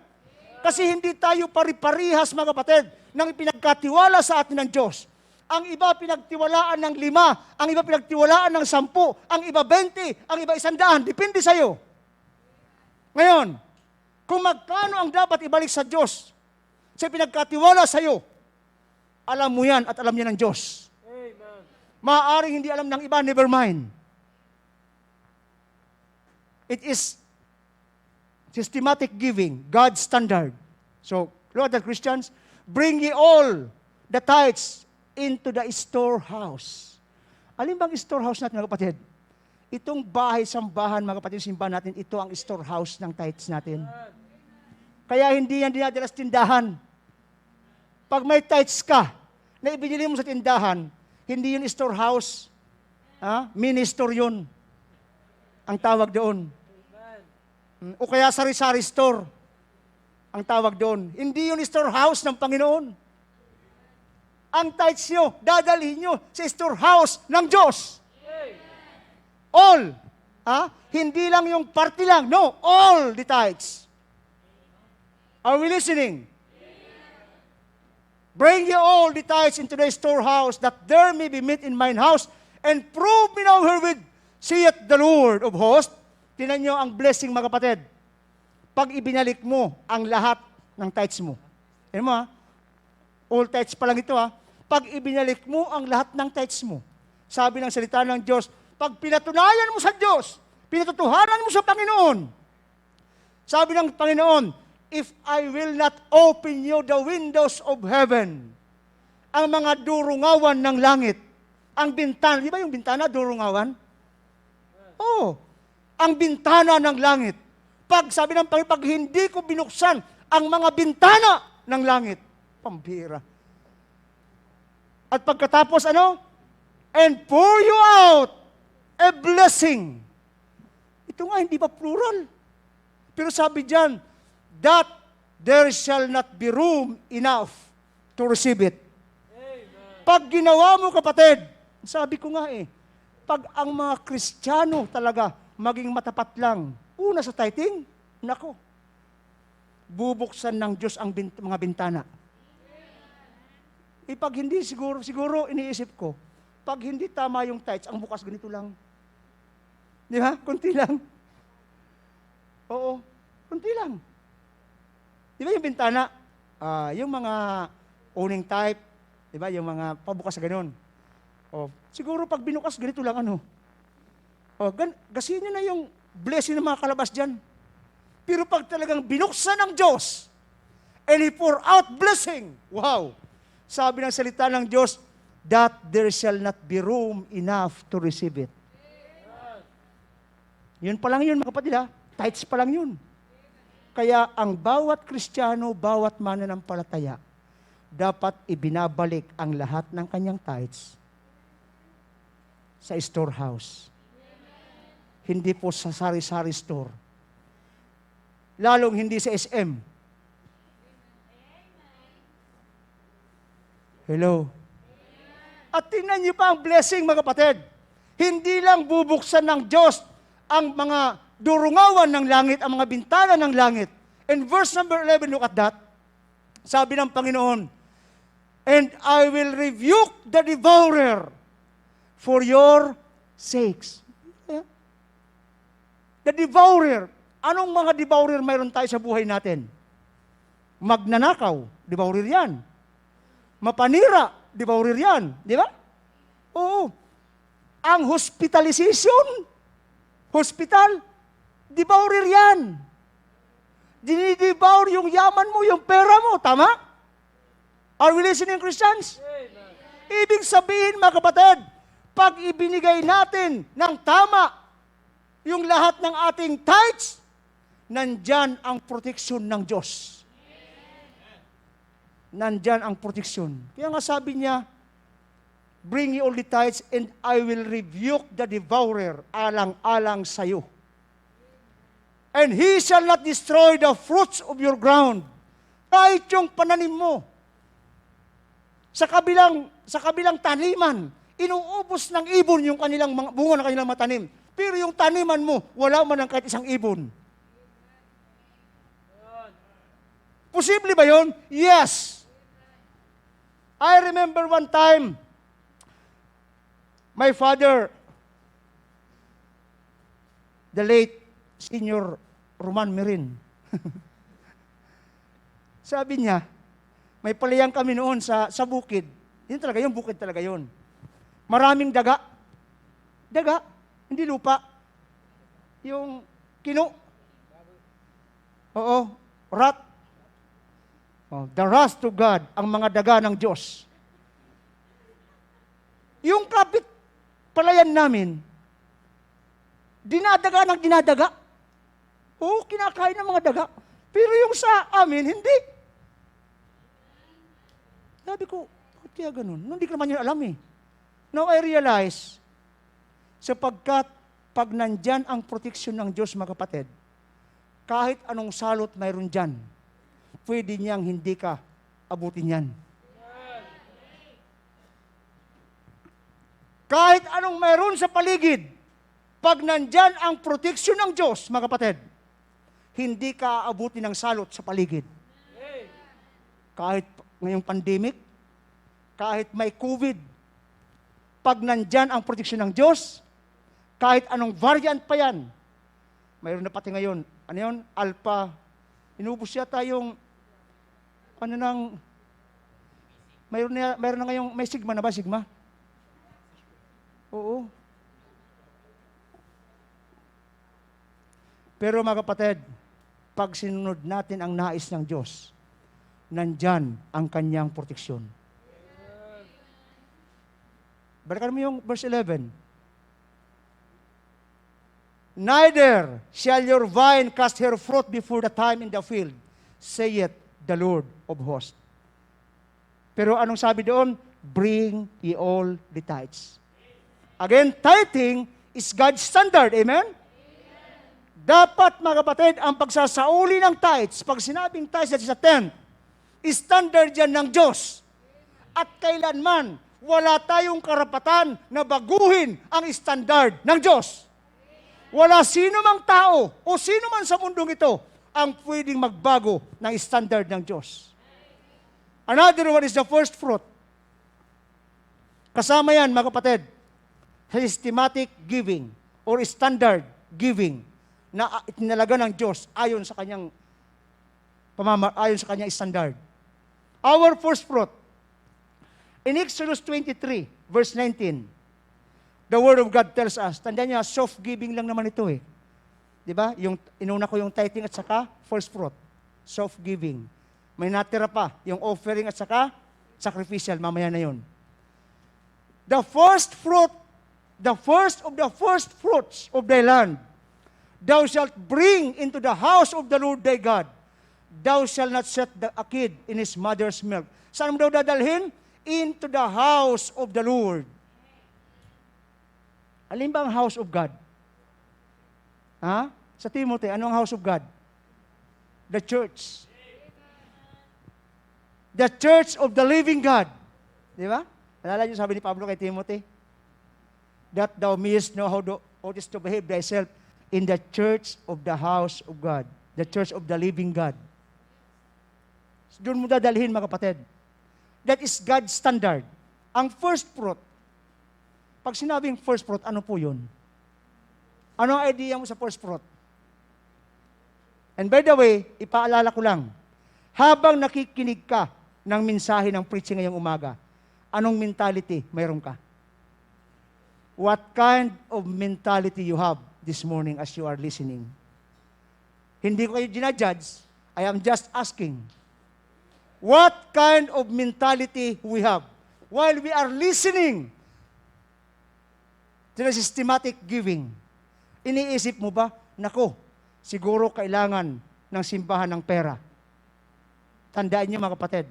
Kasi hindi tayo pari-parihas, mga kapatid, nang ipinagkatiwala sa atin ng Diyos. Ang iba pinagtiwalaan ng 5, ang iba pinagtiwalaan ng 10, ang iba 20, ang iba 100. Depende sa'yo. Ngayon, kung magkano ang dapat ibalik sa Diyos, sa pinagkatiwala sa'yo, alam mo yan at alam niya ng Diyos. Amen. Maaaring hindi alam ng iba, never mind. It is systematic giving, God's standard. So, Lord and Christians, bring ye all the tithes into the storehouse. Alin bang storehouse natin, mga kapatid? Itong bahay-sambahan, mga kapatid, simbahan natin, ito ang storehouse ng tithes natin. Kaya hindi yan dinadala sa tindahan. Pag may tithes ka, na ibinili mo sa tindahan, hindi yun storehouse, mini-store yun. Ang tawag doon. O kaya sari-sari store, ang tawag doon. Hindi yun storehouse ng Panginoon. ang tithes nyo, dadalhin nyo sa storehouse ng Diyos. All. Hindi lang yung party lang. No, all the tithes. Are we listening? Bring ye all the tithes into the storehouse, that there may be meat in mine house, and prove me now herewith, saith the Lord of hosts. Tinan nyo ang blessing, mga kapatid. Pag ibinalik mo ang lahat ng tithes mo. Yan mo all tithes pa lang ito Pag ibinalik mo ang lahat ng tithes mo, sabi ng salita ng Diyos, pag pinatunayan mo sa Diyos, pinatutuhanan mo sa Panginoon, sabi ng Panginoon, if I will not open you the windows of heaven, ang mga durungawan ng langit, ang bintana, di ba yung bintana, durungawan? Oo, ang bintana ng langit. Pag sabi ng Panginoon, pag hindi ko binuksan ang mga bintana ng langit, pambira. At pagkatapos and pour you out a blessing. Ito nga, hindi ba plural? Pero sabi diyan, that there shall not be room enough to receive it. Amen. Pag ginawa mo, kapatid, sabi ko nga pag ang mga Kristiyano talaga maging matapat lang, una sa tithing, nako, bubuksan ng Diyos ang mga bintana. Pag hindi, siguro iniisip ko, pag hindi tama yung tithes, ang bukas ganito lang. Di ba? Kunti lang. Oo, kunti lang. Di ba yung bintana? Yung mga owning type, di ba? Yung mga pabukas na ganun. Siguro pag binukas, ganito lang gasin nyo na yung blessing ng mga kalabas dyan. Pero pag talagang binuksan ng Diyos, and He pour out blessing, wow! Sabi ng salita ng Diyos, that there shall not be room enough to receive it. Yun pa lang yun, mga kapatid tithes pa lang yun. Kaya ang bawat Kristiyano, bawat mananampalataya, dapat ibinabalik ang lahat ng kanyang tithes sa storehouse. Hindi po sa sari-sari store. Lalong hindi sa SM. Hello? At tingnan niyo pa ang blessing, mga kapatid. Hindi lang bubuksan ng Diyos ang mga durungawan ng langit, ang mga bintana ng langit. In verse number 11, look at that. Sabi ng Panginoon, and I will rebuke the devourer for your sakes. The devourer. Anong mga devourer mayroon tayo sa buhay natin? Magnanakaw, devourer yan. Mapanira, devourer yan. Di ba? Oo. Ang hospitalization, hospital, devourer yan. Dinidevour yung yaman mo, yung pera mo. Tama? Are we listening, Christians? Amen. Ibig sabihin, mga kapatid, pag ibinigay natin ng tama yung lahat ng ating tithes, nandyan ang proteksyon ng Diyos. Nandyan ang proteksyon. Kaya nga sabi niya, bring ye all the tithes and I will rebuke the devourer alang-alang sa'yo. And he shall not destroy the fruits of your ground. Kahit yung pananim mo, sa kabilang taniman, inuubos ng ibon yung kanilang mga bunga ng kanilang matanim. Pero yung taniman mo, wala man ang kahit isang ibon. Posible ba yun? Yes. I remember one time, my father, the late Senior Roman Mirin, sabi niya, may palayang kami noon sa bukid. Yun talaga, yung bukid talaga yun. Maraming daga. Daga, hindi lupa. Yung kino. Oo, rat. The wrath to God, ang mga daga ng Diyos. Yung kapit palayan namin, dinadaga ng dinadaga. Oo, kinakain ng mga daga. Pero yung sa amin, hindi. Sabi ko, bakit kaya ganun? Hindi ko naman yun alam Now I realize, sapagkat pag nandyan ang proteksyon ng Diyos, mga kapatid, kahit anong salot mayroon dyan, pwede niyang hindi ka abutin yan. Kahit anong mayroon sa paligid, pag nandyan ang proteksyon ng Diyos, mga kapatid, hindi ka aabuti ng salot sa paligid. Kahit ngayong pandemic, kahit may COVID, pag nandyan ang proteksyon ng Diyos, kahit anong variant pa yan, mayroon na pati ngayon, ano yun? Alpha, inubos yata yung, mayroon na ngayong, may sigma na ba, sigma? Oo. Pero mga kapatid, pag sinunod natin ang nais ng Diyos, nandyan ang kanyang proteksyon. Balikan mo yung verse 11. Neither shall your vine cast her fruit before the time in the field, saith the Lord of hosts. Pero anong sabi doon? Bring ye all the tithes. Again, tithing is God's standard. Amen? Dapat, mga kapatid, ang pagsasauli ng tithes, pag sinabing tithes, that is a tenth, standard yan ng Diyos. At kailanman, wala tayong karapatan na baguhin ang standard ng Diyos. Wala sino mang tao o sino man sa mundong ito ang pwedeng magbago ng standard ng Diyos. Another one is the first fruit. Kasama yan, mga kapatid, systematic giving or standard giving na itinalaga ng Diyos ayon sa kanyang standard. Our first fruit, in Exodus 23, verse 19, the Word of God tells us, tandaan niya, soft giving lang naman ito eh. Di ba? Inuna ko yung tithing at saka first fruit. Soft giving. May natira pa, yung offering at saka sacrificial, mamaya na yun. The first fruit, the first of the first fruits of thy land, thou shalt bring into the house of the Lord thy God. Thou shalt not set a kid in his mother's milk. Saan mo daw dadalhin? Into the house of the Lord. Alin ba ang house of God? Ha? Sa Timothy, anong house of God? The church. The church of the living God. Di ba? Alala niyo sabi ni Pablo kay Timothy? That thou mayest know how to behave thyself in the church of the house of God. The church of the living God. Doon mo dadalhin, mga kapatid. That is God's standard. Ang first fruit, pag sinabing first fruit, ano po yun? Ano ang idea mo sa first fruit? And by the way, ipaalala ko lang, habang nakikinig ka ng mensahe ng preaching ngayong umaga, anong mentality mayroon ka? What kind of mentality you have this morning as you are listening? Hindi ko kayo ginajudge. I am just asking. What kind of mentality we have while we are listening to the systematic giving? Iniisip mo ba, nako, siguro kailangan ng simbahan ng pera. Tandaan niyo, mga kapatid,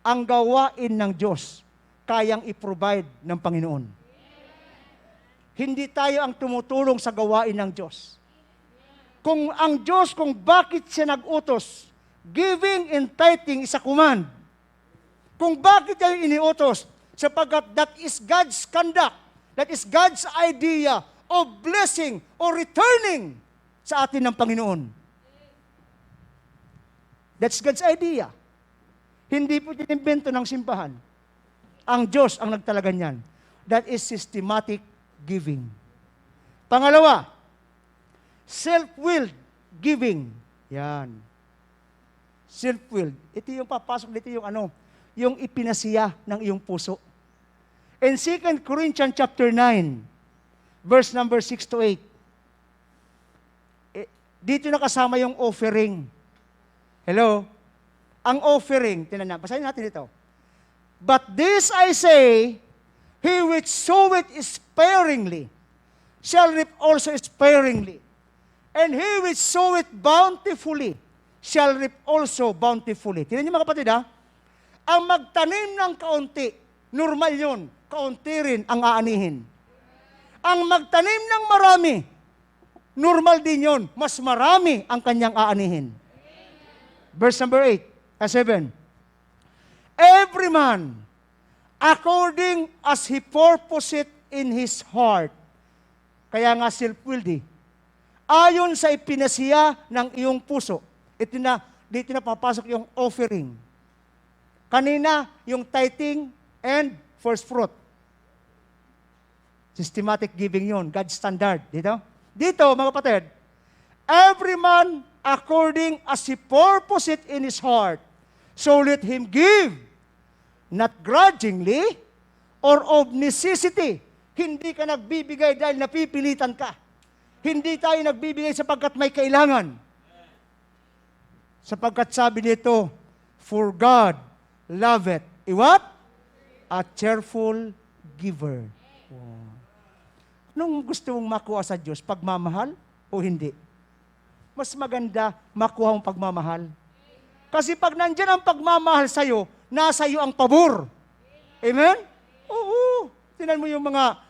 ang gawain ng Diyos, kayang i-provide ng Panginoon. Hindi tayo ang tumutulong sa gawain ng Diyos. Kung ang Diyos, kung bakit siya nag-utos, giving and tithing is a command. Kung bakit tayo iniutos, sapagkat that is God's conduct, that is God's idea of blessing or returning sa atin ng Panginoon. That's God's idea. Hindi po tinimbento ng simbahan. Ang Diyos ang nagtalaga niyan. That is systematic giving. Pangalawa, self-willed giving. Yan. Self-willed. Ito yung papasok dito yung ipinasiya ng iyong puso. In 2 Corinthians chapter 9, verse number 6 to 8, dito nakasama yung offering. Hello? Ang offering, tinan na, basahin natin ito. But this I say, he which soweth sparingly shall reap also sparingly. And he which soweth bountifully shall reap also bountifully. Tingnan niyo, mga kapatid, ha? Ang magtanim ng kaunti, normal yun. Kaunti rin ang aanihin. Ang magtanim ng marami, normal din yun. Mas marami ang kanyang aanihin. Verse number 7. Every man according as He purposed it in His heart. Kaya nga self-willed eh. Ayon sa ipinasiya ng iyong puso. Dito na papasok yung offering. Kanina, yung tithing and first fruit. Systematic giving yun, God's standard. Dito, mga kapatid, every man according as he purposed it in his heart, so let him give, not grudgingly or of necessity. Hindi ka nagbibigay dahil napipilitan ka. Hindi tayo nagbibigay sapagkat may kailangan. Sapagkat sabi nito, for God loveth, what? A cheerful giver. Wow. Anong gusto mong makuha sa Diyos? Pagmamahal o hindi? Mas maganda makuha ang pagmamahal. Kasi pag nandyan ang pagmamahal sa'yo, nasa iyo ang pabor. Amen? Oo. Tingnan mo yung mga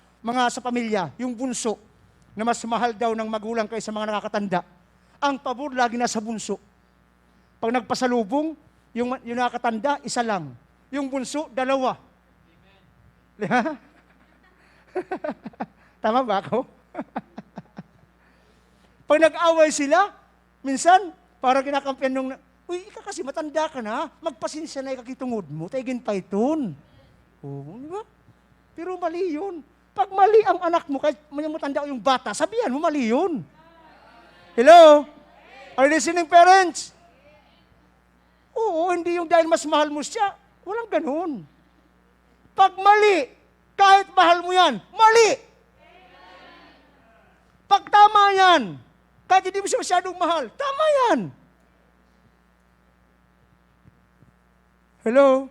sa pamilya, yung bunso, na mas mahal daw ng magulang kaysa mga nakakatanda. Ang pabor lagi nasa bunso. Pag nagpasalubong, yung nakakatanda, isa lang. Yung bunso, dalawa. Amen. Tama ba ako? Pag nag-away sila, minsan, parang kinakampiyan nung, uy, ika kasi matanda ka na, magpasinsya na ikakitungod mo, taigin pa iton. Oo, di ba? Pero mali yun. Pag mali ang anak mo, kahit matanda o yung bata, sabihan mo, mali yun. Hello? Are you listening, parents? Oo, hindi yung dahil mas mahal mo siya. Walang ganun. Pag mali, kahit mahal mo yan, mali. Pag tama yan, kahit hindi mo siya masyadong mahal, tama yan. Hello?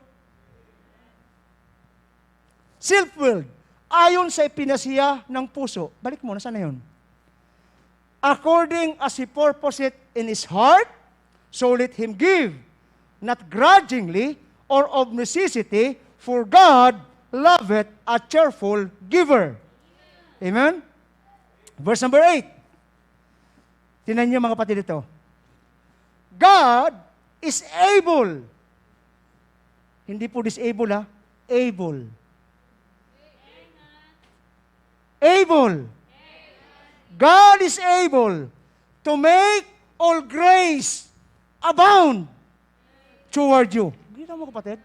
Self-willed. Ayon sa ipinasiya ng puso. Balik mo, nasaan na yun? According as He purposed it in His heart, so let him give, not grudgingly or of necessity, for God loveth a cheerful giver. Amen? Verse number 8. Tingnan niyo mga kapatid ito. God is able. Hindi po disable ha. Able. Able. God is able to make all grace abound toward you. Gina mo kapatid?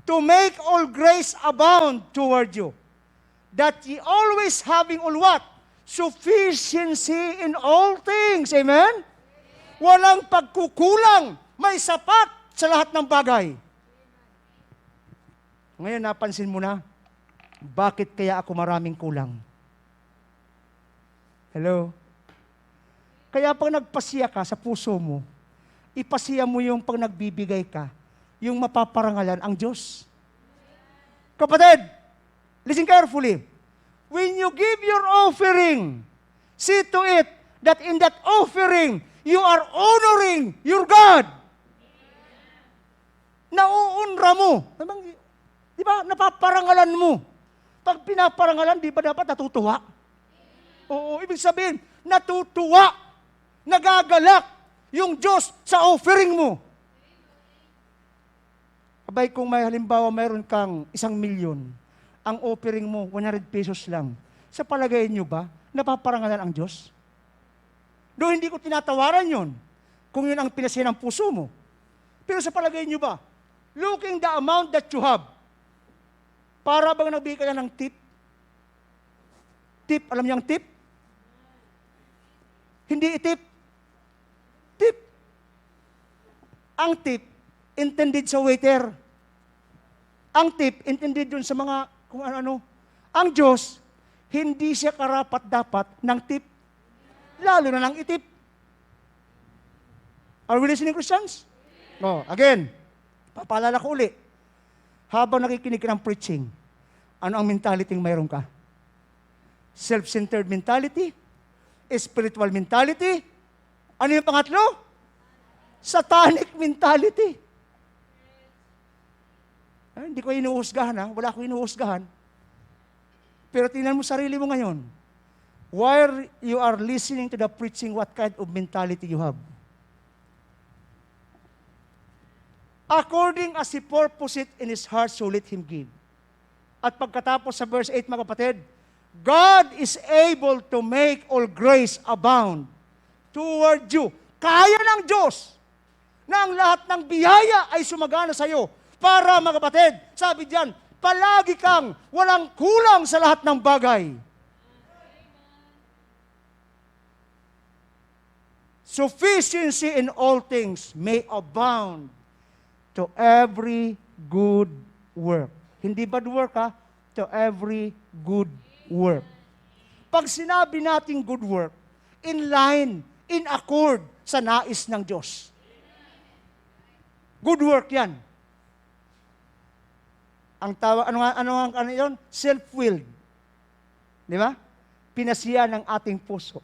To make all grace abound toward you. That ye always having all what? Sufficiency in all things. Amen? Walang pagkukulang. May sapat sa lahat ng bagay. Ngayon napansin mo na, bakit kaya ako maraming kulang? Hello? Kaya pag nagpasiya ka sa puso mo, ipasiya mo yung pag nagbibigay ka, yung mapaparangalan ang Diyos. Kapatid, listen carefully. When you give your offering, see to it that in that offering, you are honoring your God. Nauunra mo. Di ba? Napaparangalan mo. Pag pinaparangalan, di ba dapat natutuwa? Oo, ibig sabihin, natutuwa, nagagalak yung Diyos sa offering mo. Abay, kung may halimbawa mayroon kang 1,000,000, ang offering mo, 100 pesos lang. Sa palagay nyo ba, napaparangalan ang Diyos? Doon hindi ko tinatawaran yon kung yun ang pinasiya ng puso mo. Pero sa palagay nyo ba, looking the amount that you have, para bang nagbigay ka ng tip? Tip, alam niyo ang tip? Hindi itip. Tip. Ang tip, intended sa waiter. Ang tip, intended dun sa mga, kung ano-ano. Ang Diyos, hindi siya karapat-dapat ng tip. Lalo na ng itip. Are we listening, Christians? No, again, papaalala ko uli. Habang nakikinig ka ng preaching, ano ang mentality mayroon ka? Self-centered mentality? Spiritual mentality? Ano yung pangatlo? Satanic mentality. Hindi ko inuhusgahan ha. Wala akong inuhusgahan. Pero tingnan mo sarili mo ngayon. While you are listening to the preaching, what kind of mentality you have? According as he purposed it in his heart, so let him give. At pagkatapos sa verse 8, mga kapatid, God is able to make all grace abound toward you. Kaya ng Diyos na ang lahat ng biyaya ay sumagana sa iyo. Para, mga kapatid, sabi diyan, palagi kang walang kulang sa lahat ng bagay. Sufficiency in all things may abound to every good work. Hindi bad work, ha? To every good work. Pag sinabi natin good work, in line, in accord sa nais ng Diyos. Good work yan. Ang tawag, ano yun? Self-willed. Di ba? Pinasiya ng ating puso.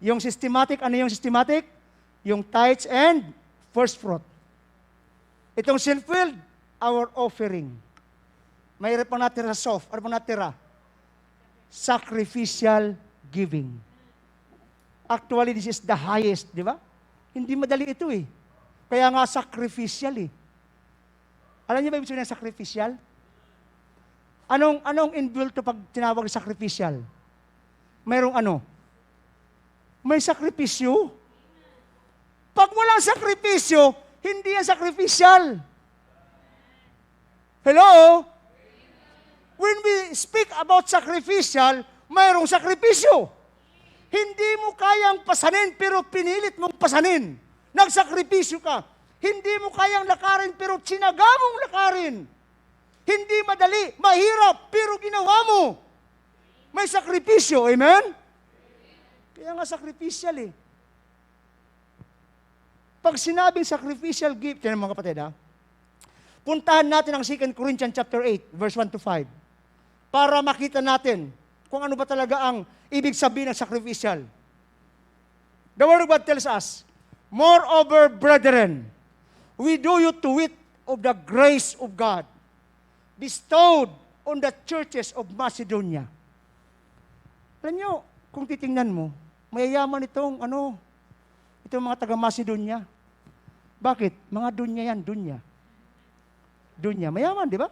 Yung systematic, ano yung systematic? Yung tithes and first fruit. Itong self-willed, our offering. Mayroon pang natira soft. Ano pang natira? Sacrificial giving. Actually, this is the highest, di ba? Hindi madali ito eh. Kaya nga sacrificial eh. Alam niyo ba ibig sabihin ng sacrificial? Anong inbuilt to pag tinawag na sacrificial? Mayroong ano? May sakripisyo. Pag walang sakripisyo, hindi yan sacrificial. Hello? When we speak about sacrificial, mayroong sakripisyo. Hindi mo kayang pasanin, pero pinilit mong pasanin. Nagsakripisyo ka. Hindi mo kayang lakarin, pero tsinaga mong lakarin. Hindi madali, mahirap, pero ginawa mo. May sakripisyo, amen? Kaya nga sacrificial eh. Pag sinabing sacrificial gift, yan mga kapatid ha, puntahan natin ang 2 Corinthians chapter 8, verse 1 to 5, para makita natin kung ano ba talaga ang ibig sabihin ng sacrificial. The Word of God tells us, moreover, brethren, we do you to wit of the grace of God bestowed on the churches of Macedonia. Alam nyo, kung titingnan mo, mayayaman itong mga taga-Macedonia. Bakit? Mga dunya yan, dunya. Dunya, mayaman, di ba?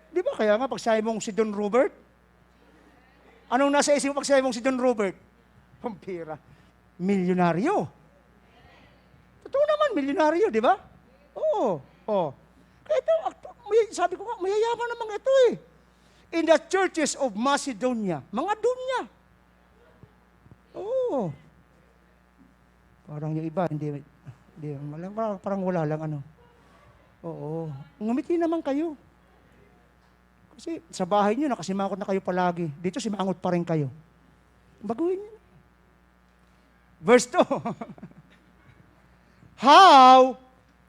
Di ba? Kaya nga, pag sabi mong si Don Robert, anong nasa isip mo pag sabi mong si Don Robert? Pampira. Milyonaryo. Totoo naman, milyonaryo, di ba? Oo. Kaya ito, sabi ko nga, mayayaman naman ito eh. In the churches of Macedonia, mga dunya. Oo. Parang yung iba, hindi parang wala lang ano. Oo. Ngumiti naman kayo. Kasi sa bahay nyo, nakasimangot na kayo palagi. Dito, simangot pa rin kayo. Baguhin nyo. Verse 2. How,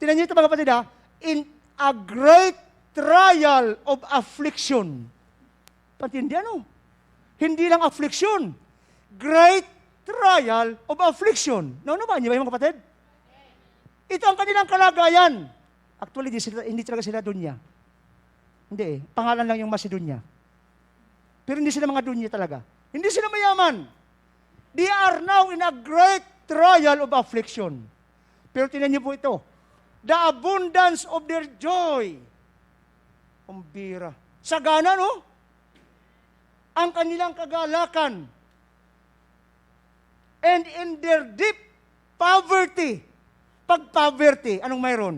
tinan nyo ito mga kapatid ha, in a great trial of affliction. Patindihan o. Hindi lang affliction. Great trial of affliction. Ano ba niyo ba yung mga kapatid? Ito ang kanilang kalagayan. Actually, hindi talaga sila dunya. Hindi eh. Pangalan lang yung Macedonia. Pero hindi sila mga dunya talaga. Hindi sila mayaman. They are now in a great trial of affliction. Pero tinan niyo po ito. The abundance of their joy. Pambira. Sagana, no? Ang kanilang kagalakan. And in their deep poverty. Pag poverty, anong mayroon?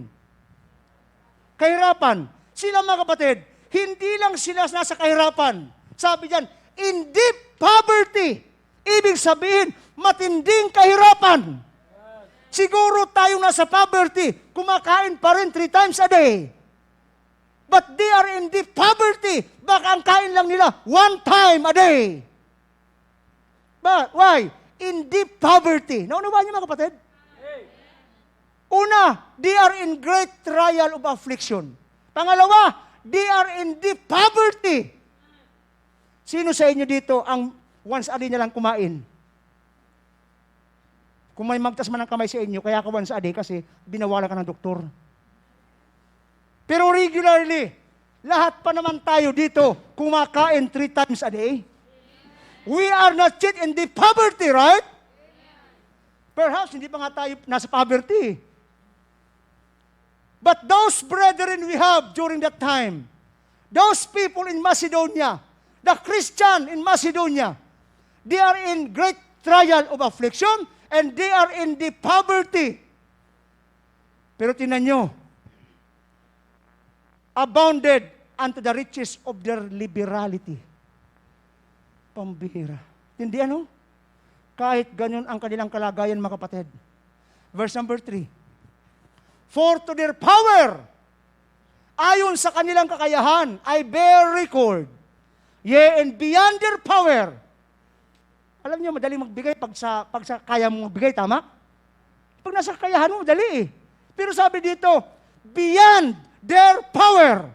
Kahirapan. Sila mga kapatid, hindi lang sila nasa kahirapan. Sabi diyan, in deep poverty. Ibig sabihin, matinding kahirapan. Siguro tayong nasa poverty, kumakain pa rin 3 times a day. But they are in deep poverty. Baka ang kain lang nila 1 time a day. But why? In deep poverty. Naunawaan niyo mga kapatid? Una, they are in great trial of affliction. Pangalawa, they are in deep poverty. Sino sa inyo dito ang once a day na lang kumain? Kung may magtas man ng kamay sa inyo, kaya ka once a day kasi binawalan ka ng doktor. Pero regularly, lahat pa naman tayo dito kumakain 3 times a day. We are not yet in deep poverty, right? Perhaps hindi pa nga tayo nasa poverty. But those brethren we have during that time, those people in Macedonia, the Christian in Macedonia, they are in great trial of affliction and they are in the poverty. Pero tingnan nyo, abounded unto the riches of their liberality. Pambihira. Hindi ano? Kahit ganyan ang kanilang kalagayan, mga kapatid. Verse number 3. For to their power, ayon sa kanilang kakayahan, I bear record. Yea, and beyond their power. Alam niyo, madali magbigay pag sa kaya mong magbigay, tama? Pag nasa kakayahan mo, madali eh. Pero sabi dito, beyond their power.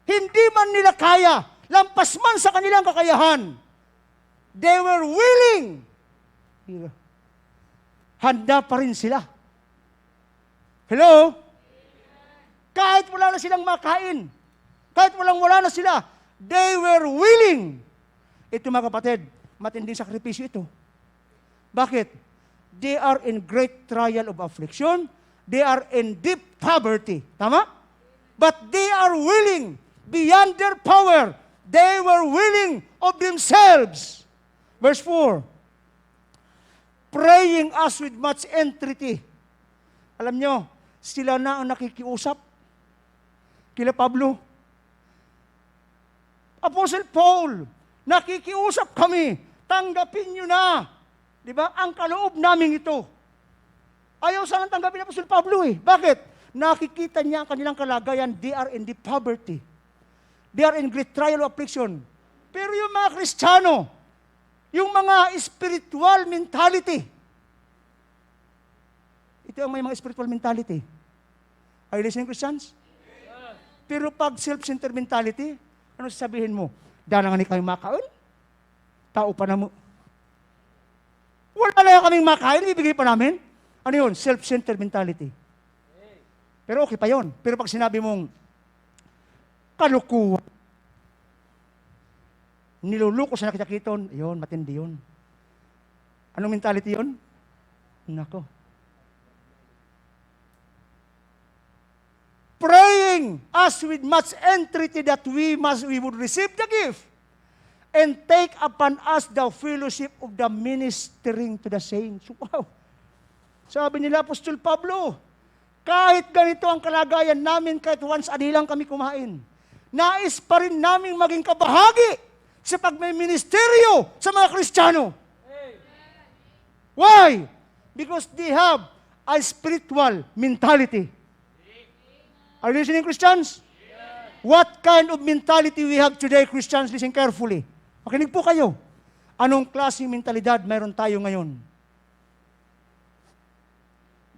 Hindi man nila kaya, lampas man sa kanilang kakayahan. They were willing. Handa pa rin sila. Hello? Kahit wala na silang makain, kahit wala na sila, they were willing. Ito mga kapatid, matinding sakripisyo ito. Bakit? They are in great trial of affliction. They are in deep poverty. Tama? But they are willing beyond their power. They were willing of themselves. Verse 4. Praying us with much entreaty. Alam nyo, sila na ang nakikiusap. Kila Pablo. Apostle Paul, nakikiusap kami. Tanggapin nyo na. Di ba? Ang kaloob namin ito. Ayaw sanang tanggapin ni Apostle Pablo eh. Bakit? Nakikita niya ang kanilang kalagayan. They are in the poverty. They are in great trial of affliction. Pero yung mga Kristiyano, yung mga spiritual mentality, ito ang may mga spiritual mentality. Are you listening, Christians? Yes. Pero pag self-centered mentality, ano sasabihin mo? Danang ni kami makaon? Tao pa na mo. Wala na kaming makain, ibigay pa namin. Ano yun? Self-centered mentality. Pero okay pa yun. Pero pag sinabi mong, kalukuhan, niluluko sa nakita-kiton, yun, matindi yun. Anong mentality yun? Nako. Praying us with much entreaty that we would receive the gift and take upon us the fellowship of the ministering to the saints. Wow. Sabi nila, Apostol Pablo, kahit ganito ang kalagayan namin, kahit once a day lang kami kumain, nais pa rin namin maging kabahagi sa pagmiministeryo sa mga Kristiyano. Why? Because they have a spiritual mentality. Are you listening, Christians? What kind of mentality we have today, Christians? Listen carefully. Makinig po kayo. Anong klaseng mentalidad mayroon tayo ngayon?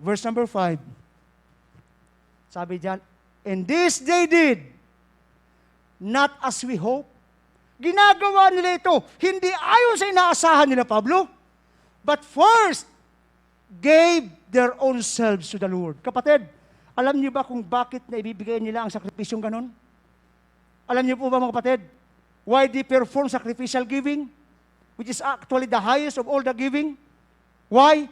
Verse number 5. Sabi diyan, and this they did, not as we hope. Ginagawa nila ito, hindi ayon sa inaasahan nila, Pablo, but first, gave their own selves to the Lord. Kapatid, alam niyo ba kung bakit na ibibigay nila ang sakripisyong ganon? Alam niyo po ba mga kapatid, why they perform sacrificial giving, which is actually the highest of all the giving? Why?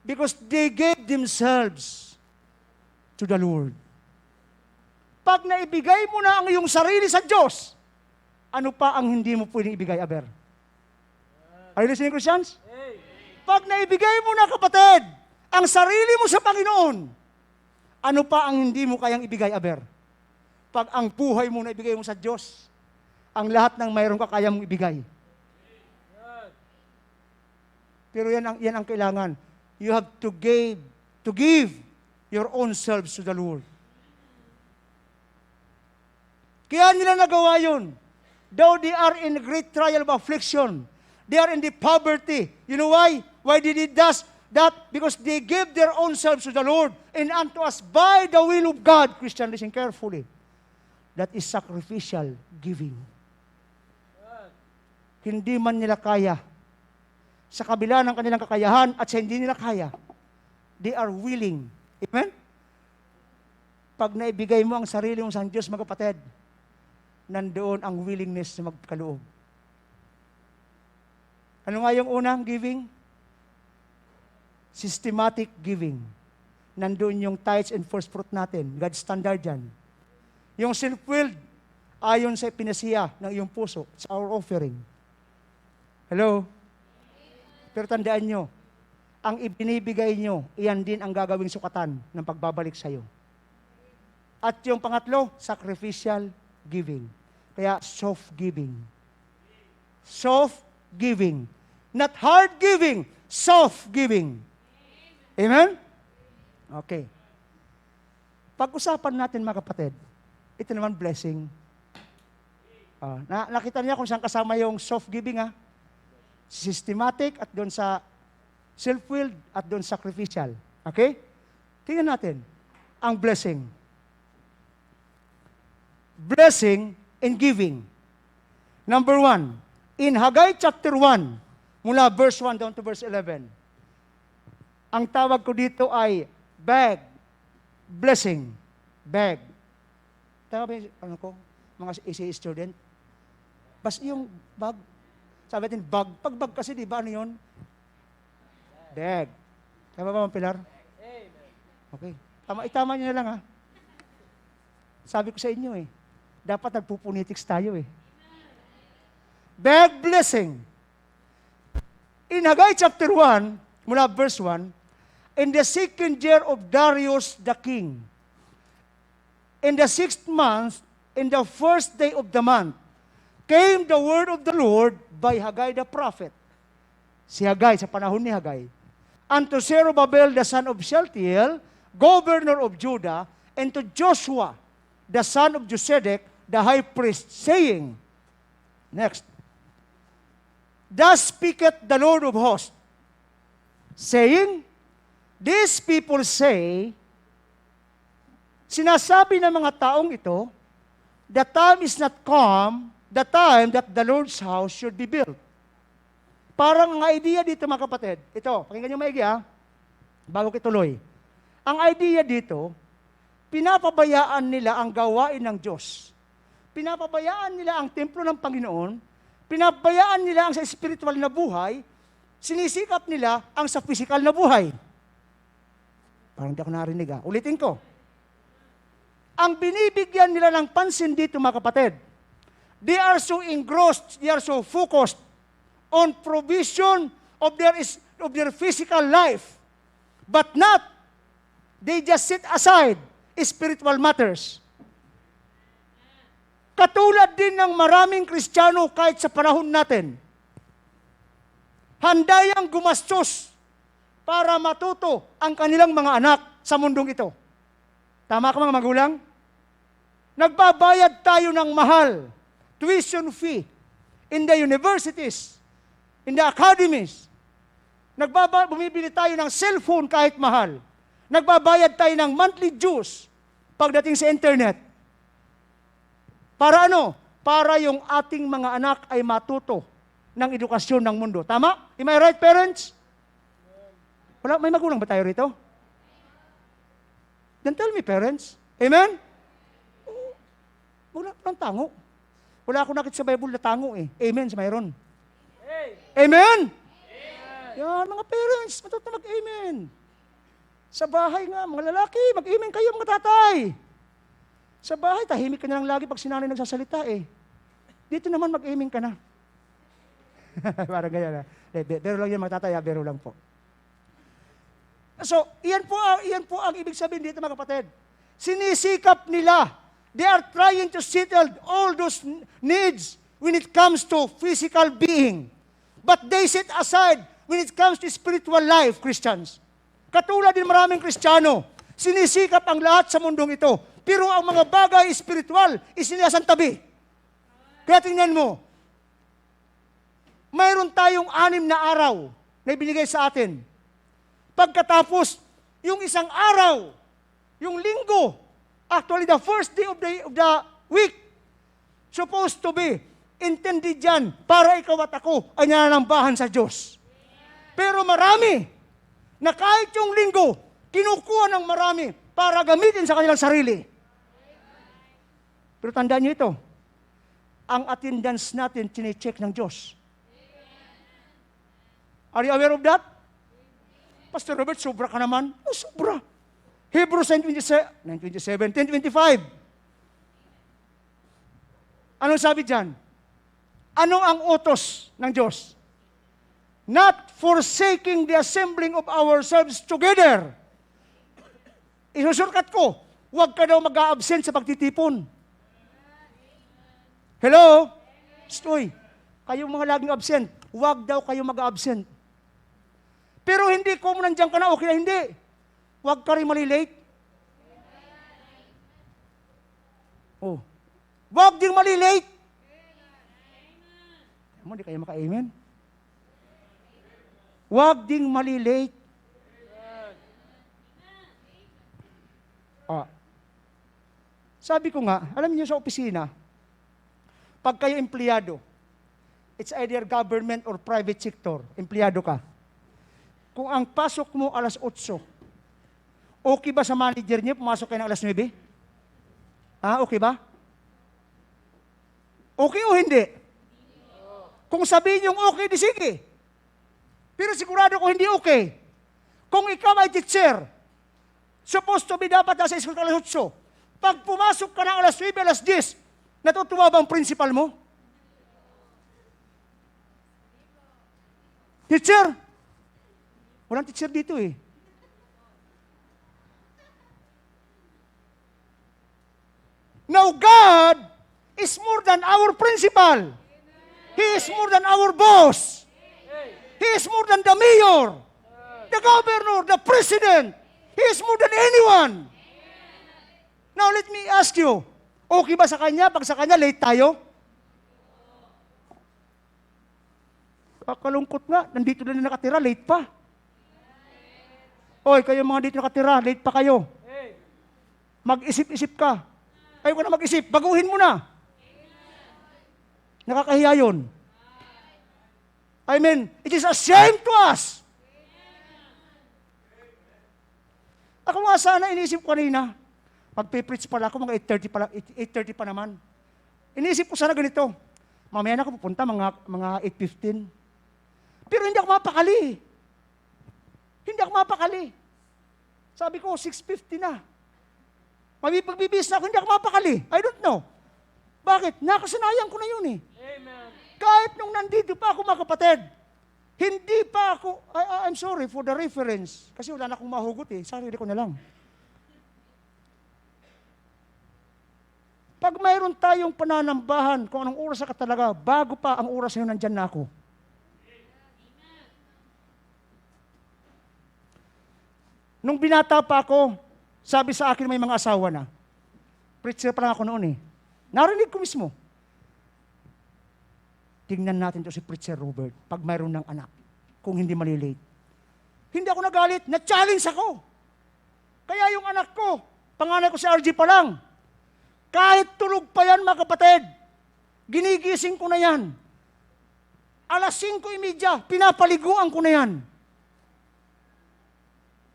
Because they gave themselves to the Lord. Pag naibigay mo na ang iyong sarili sa Diyos, ano pa ang hindi mo pwedeng ibigay, aber? Are you listening, Christians? Pag naibigay mo na, kapatid, ang sarili mo sa Panginoon, ano pa ang hindi mo kayang ibigay, aber? Pag ang buhay mo na ibigay mo sa Diyos, ang lahat ng mayroon ka kaya mong ibigay. Pero yan ang kailangan. You have to give your own selves to the Lord. Kaya nila nagawa yun. Though they are in great trial of affliction, they are in the poverty. You know why? Why did it does that? Because they gave their own selves to the Lord and unto us by the will of God. Christian, listen carefully. That is sacrificial giving. Hindi man nila kaya. Sa kabila ng kanilang kakayahan at sa hindi nila kaya, they are willing. Amen? Pag naibigay mo ang sarili mo sa Diyos, mga kapatid, nandoon ang willingness na magkaloob. Ano nga yung unang giving? Systematic giving. nandun yung tithes and first fruit natin. God's standard yan. Yung self-willed, ayon sa pinasiya ng iyong puso. It's our offering. Hello? Pero tandaan nyo, ang ibinibigay nyo, iyan din ang gagawing sukatan ng pagbabalik sa iyo. At yung pangatlo, sacrificial giving. Kaya soft giving. Soft giving. Not hard giving, soft giving. Amen? Okay. Pag-usapan natin mga kapatid, ito naman blessing. Nakita niya kung saan kasama yung soft giving ha? Systematic at doon sa self-willed at doon sacrificial. Okay? Tingnan natin ang blessing. Blessing and giving. Number 1, in Haggai chapter 1, mula verse 1 down to verse 11, ang tawag ko dito ay bag, blessing, bag. Tama ba ano ko, mga ECE student? Basta yung bag, sabi natin bag, pag bag kasi di ba ano yun? Bag. Tama ba, Ma'am Pilar? Okay. Itama nyo na lang ha. Sabi ko sa inyo dapat nagpupunitics tayo Bag blessing. In Haggai chapter 1, mula verse 1, in the second year of Darius the king, in the 6th month, in the first day of the month, came the word of the Lord by Haggai the prophet. Si Haggai, sa panahon ni Haggai, unto Zerubbabel the son of Shealtiel, governor of Judah, and to Joshua, the son of Josedek, the high priest, saying, next, thus speaketh the Lord of hosts, saying, these people say, sinasabi ng mga taong ito, the time is not come, the time that the Lord's house should be built. Parang ang idea dito mga kapatid, ito, pakinggan nyo maigi bago kituloy. Ang idea dito, pinapabayaan nila ang gawain ng Diyos. Pinapabayaan nila ang templo ng Panginoon, pinapabayaan nila ang sa spiritual na buhay, sinisikap nila ang sa physical na buhay. Parang hindi ako narinig Ulitin ko. Ang binibigyan nila ng pansin dito mga kapatid, they are so engrossed, they are so focused on provision of their physical life, but not, they just set aside spiritual matters. Katulad din ng maraming Kristiyano kahit sa panahon natin, handayang gumastos para matuto ang kanilang mga anak sa mundong ito. Tama ka mga magulang? Nagbabayad tayo ng mahal, tuition fee, in the universities, in the academies. Bumibili tayo ng cellphone kahit mahal. Nagbabayad tayo ng monthly dues pagdating sa internet. Para ano? Para yung ating mga anak ay matuto ng edukasyon ng mundo. Tama? Am I right, parents? Wala, may magulang ba tayo rito? Then tell me, parents. Amen? Wala lang tango. Wala akong nakita sa Bible na tango Amen sa mayroon. Amen? Yan, mga parents, matuto mag-amen. Sa bahay nga, mga lalaki, mag-amen kayo mga tatay. Sa bahay, tahimik ka na lang lagi pag sinanay nagsasalita Dito naman mag-amen ka na. Parang ganyan Bero lang yan mga tatay, bero lang po. So, iyan po ang ibig sabihin dito mga kapatid. Sinisikap nila. They are trying to settle all those needs when it comes to physical being. But they set aside when it comes to spiritual life, Christians. Katulad din maraming Kristiyano, sinisikap ang lahat sa mundong ito. Pero ang mga bagay spiritual, isinasantabi. Kaya tingnan mo, mayroon tayong 6 na araw na ibinigay sa atin. Pagkatapos, yung isang araw, yung linggo, actually the first day of the week, supposed to be intended dyan para ikaw at ako ay nananambahan sa Diyos. Pero marami, na kahit yung linggo, kinukuha ng marami para gamitin sa kanilang sarili. Pero tandaan nyo ito, ang attendance natin chine-check ng Diyos. Are you aware of that? Pastor Robert, sobra ka naman. Oh, sobra. Hebrews 10:25. Ano sabi dyan? Ano ang utos ng Diyos? Not forsaking the assembling of ourselves together. Isusurkat ko, huwag ka daw mag-a-absent sa pagtitipon. Hello? Stoy, kayong mga laging absent, huwag daw kayo mag-a-absent. Pero hindi kung nandiyan ka na, okay na hindi. Huwag ka rin malilate. Oh. Huwag ding malilate. Hindi kayo maka-amen. Huwag ding malilate. Sabi ko nga, alam niyo sa opisina, pag kayo empleyado, it's either government or private sector, empleyado ka. Kung ang pasok mo alas 8, okay ba sa manager niyo pumasok kayo ng alas 9? Okay ba? Okay o hindi? Kung sabihin niyo okay, di sige. Pero sigurado ko hindi okay. Kung ikaw ay teacher, supposed to be dapat nasa school ka alas 8. Pag pumasok ka ng alas 9, alas 10, natutuwa ba ang principal mo? Teacher? Walang teacher dito eh. Now God is more than our principal. He is more than our boss. He is more than the mayor, the governor, the president. He is more than anyone. Now let me ask you, okay ba sa kanya pag sa kanya late tayo? Kakalungkot nga, nandito na nakatira, late pa. Oy, kayo mga dito nakatira, late pa kayo. Mag-isip-isip ka. Ayaw ka na mag-isip, baguhin mo na. Nakakahiya yun. I mean, it is a shame to us. Ako nga sana, inisip ko kanina, pag-preach pala ako, mga 8:30 pa naman. Inisip ko sana ganito, mamaya na ako pupunta, mga 8:15. Pero hindi ako mapakali. Hindi ako mapakali. Sabi ko, 6:50 na. Pagbibis na ako, hindi ako mapakali. I don't know. Bakit? Nakasanayan ko na yun eh. Amen. Kahit nung nandito pa ako mga kapatid, hindi pa ako, I'm sorry for the reference, kasi wala na akong mahugot eh, sarili ko na lang. Pag mayroon tayong pananambahan kung anong oras ka talaga, bago pa ang oras na yun, nandyan na ako. Nung binata pa ako, sabi sa akin may mga asawa na. Preacher pa lang ako noon eh. Narinig ko mismo. Tingnan natin to si Preacher Robert pag mayroon ng anak, kung hindi malilate. Hindi ako nagalit, na-challenge ako. Kaya yung anak ko, panganay ko si RG pa lang, kahit tulog pa yan mga kapatid, ginigising ko na yan. Alas 5:30, pinapaliguan ko na yan.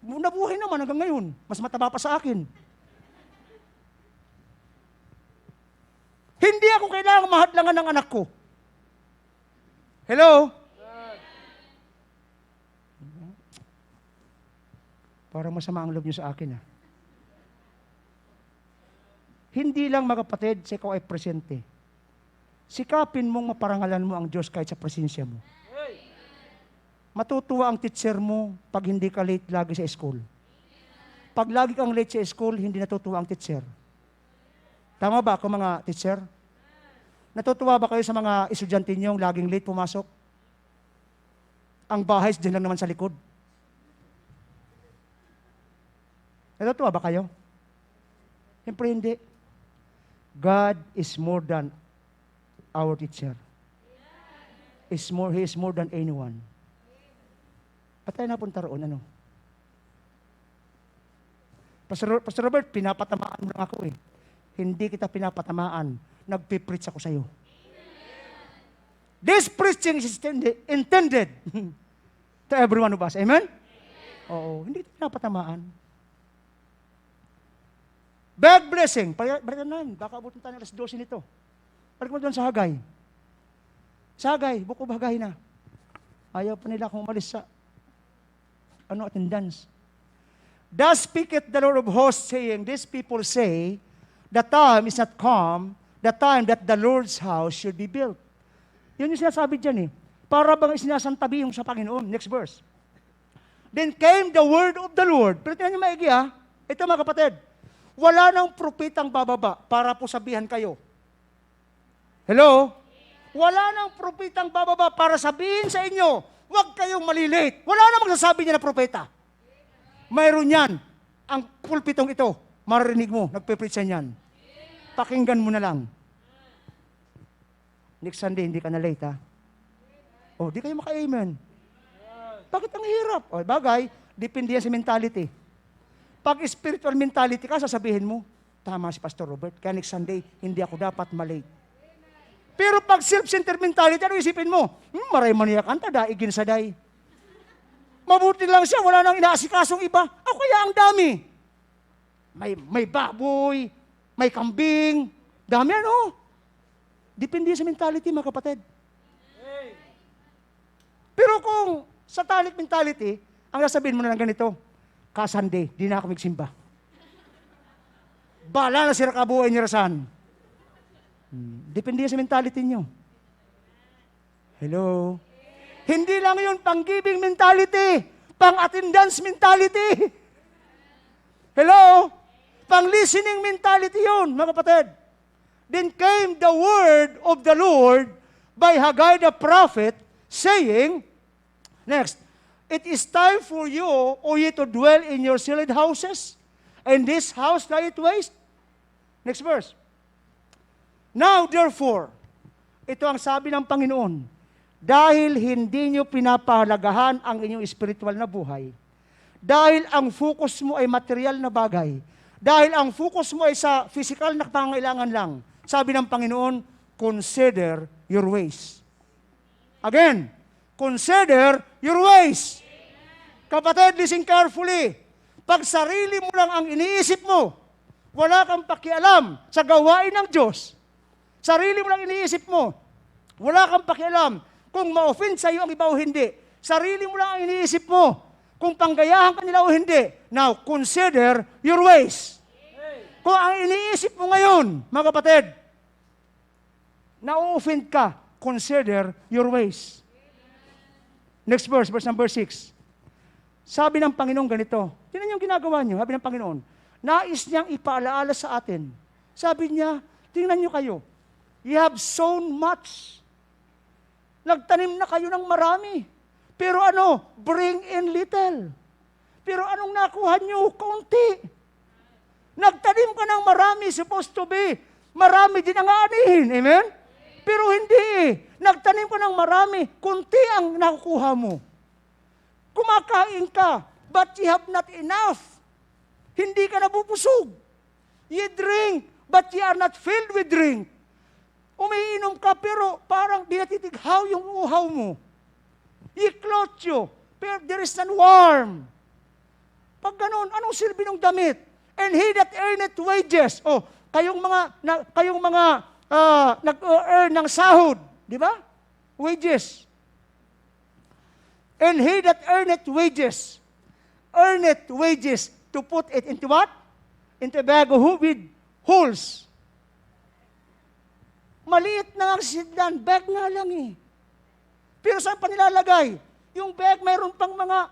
Nabuhay naman hanggang ngayon. Mas mataba pa sa akin. Hindi ako kailangang mahadlangan ng anak ko. Hello? Parang masama ang loob niyo sa akin. Hindi lang mga kapatid, sa ikaw ay presente. Sikapin mong maparangalan mo ang Diyos kahit sa presensya mo. Matutuwa ang teacher mo pag hindi ka late lagi sa school. Pag lagi kang late sa school, hindi natutuwa ang teacher. Tama ba ako mga teacher? Natutuwa ba kayo sa mga estudyante niyong laging late pumasok? Ang bahay dyan lang naman sa likod. Natutuwa ba kayo? Siyempre hindi. God is more than our teacher. He is more than anyone. Ba't tayo napunta roon, ano? Pastor Robert, pinapatamaan mo lang ako eh. Hindi kita pinapatamaan. Nagpipreach ako sa'yo. This preaching is intended to every one of us. Amen? Oo, hindi kita pinapatamaan. Bag blessing. Balikan na, baka abutin tayo alas 12 nito. Balik mo doon sa Hagay. Sa Hagay, buko Hagay na. Ayaw pa nila akong umalis sa attendance. Thus speaketh the Lord of hosts, saying, these people say, the time is not come, the time that the Lord's house should be built. Yun yung sinasabi dyan eh. Para bang isinasantabi yung sa Panginoon. Next verse. Then came the word of the Lord. Pero tingnan nyo maigi ha. Ito mga kapatid. Wala nang propetang bababa para po sabihan kayo. Hello? Wala nang propetang bababa para sabihin sa inyo, huwag kayong malilate. Wala nang magsasabi niya na propeta. Mayroon yan. Ang pulpitong ito, maririnig mo, nagpe-preach yan. Pakinggan mo na lang. Next Sunday, hindi ka na late ha. Oh, di kayo maka-amen. Bakit ang hirap? O, bagay, depende yan sa mentality. Pag spiritual mentality ka, sasabihin mo, tama si Pastor Robert, kaya next Sunday, hindi ako dapat malate. Pero pag self-centered mentality, ano isipin mo? Maray maniya kanta, daigin sa day. Mabuti lang siya, wala nang inaasikasong iba. Ako kaya ang dami. May baboy, may kambing, dami ano. Depende sa mentality, mga kapatid. Pero kung satanic mentality, ang sasabihin mo na lang ganito, ka-Sunday, di na ako magsimba. Bala na sira kabuhay ni Rasan. Depende sa mentality nyo. Hello? Hindi lang yun pang-giving mentality, pang-attendance mentality. Hello? Pang-listening mentality yun, mga kapatid. Then came the word of the Lord by Haggai the prophet, saying, next, it is time for you, O ye, to dwell in your sealed houses, and this house lieth waste. Next verse. Now, therefore, ito ang sabi ng Panginoon, dahil hindi nyo pinapahalagahan ang inyong spiritual na buhay, dahil ang focus mo ay material na bagay, dahil ang focus mo ay sa physical na pangailangan lang, sabi ng Panginoon, consider your ways. Again, consider your ways. Kapatid, listen carefully. Pag sarili mo lang ang iniisip mo, wala kang pakialam sa gawain ng Diyos. Sarili mo lang iniisip mo, wala kang pakialam kung ma-offend sa iyo ang iba o hindi. Sarili mo lang ang iniisip mo kung panggayahan ka nila o hindi. Now, consider your ways. Kung ang iniisip mo ngayon, mga kapatid, na-offend ka, consider your ways. Next verse, verse number 6. Sabi ng Panginoon ganito, tingnan yung ginagawa niyo, sabi ng Panginoon, nais niyang ipaalaala sa atin. Sabi niya, tingnan niyo kayo, you have sown much. Nagtanim na kayo ng marami. Pero ano, bring in little. Pero anong nakuha niyo? Kaunti. Nagtanim ka ng marami, supposed to be, marami din ang aanihin. Amen? Pero hindi eh. Nagtanim ka ng marami, kunti ang nakukuha mo. Kumakain ka, but you have not enough. Hindi ka nabubusog. You drink, but you are not filled with drink. Umiinom ka, pero parang di natitighaw yung uhaw mo. You clothe you, pero there is none warm. Pag ganun, anong silbi ng damit? And he that earneth wages. Oh, kayong mga nag-earn ng sahod, di ba? Wages. And he that earneth wages to put it into what? Into a bag with holes. Maliit na ang sidlan, bag nga lang eh. Pero saan pa nilalagay? Yung bag mayroon pang mga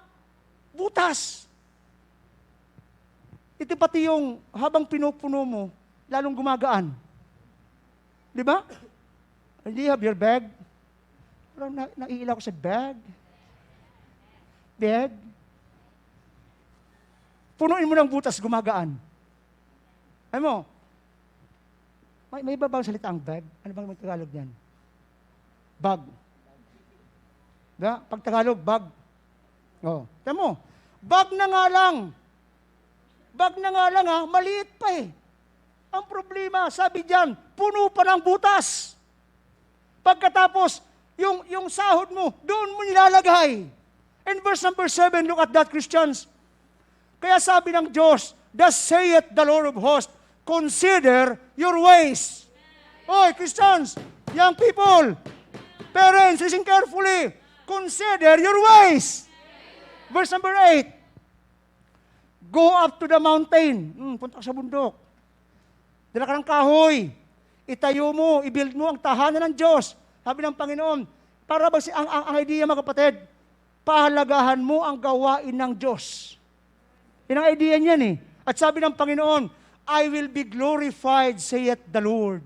butas. Ito pati yung habang pinupuno mo, lalong gumagaan. Di ba? Do you have your bag? Parang naiilaw ko sa bag. Bag. Punuin mo ng butas, gumagaan. Alam mo, may iba bang salita ang bag? Ano bang magtagalog yan? Bag. Diba? Pag Tagalog, bag. Oh, tama mo, bag na nga lang. Bag na nga lang ha, maliit pa eh. Ang problema, sabi diyan, puno pa ng butas. Pagkatapos, yung sahod mo, doon mo nilalagay. And verse number 7, look at that, Christians. Kaya sabi ng Diyos, thus saith the Lord of hosts, consider your ways. Oy, Christians, young people, parents, listen carefully. Consider your ways. Verse number 8, Go up to the mountain. Punta ka sa bundok. Dala ka ng kahoy. Itayo mo, i-build mo ang tahanan ng Diyos. Sabi ng Panginoon, para ba ang idea mga kapatid, pahalagahan mo ang gawain ng Diyos. Yan ang idea niyan eh. At sabi ng Panginoon, I will be glorified, saith the Lord.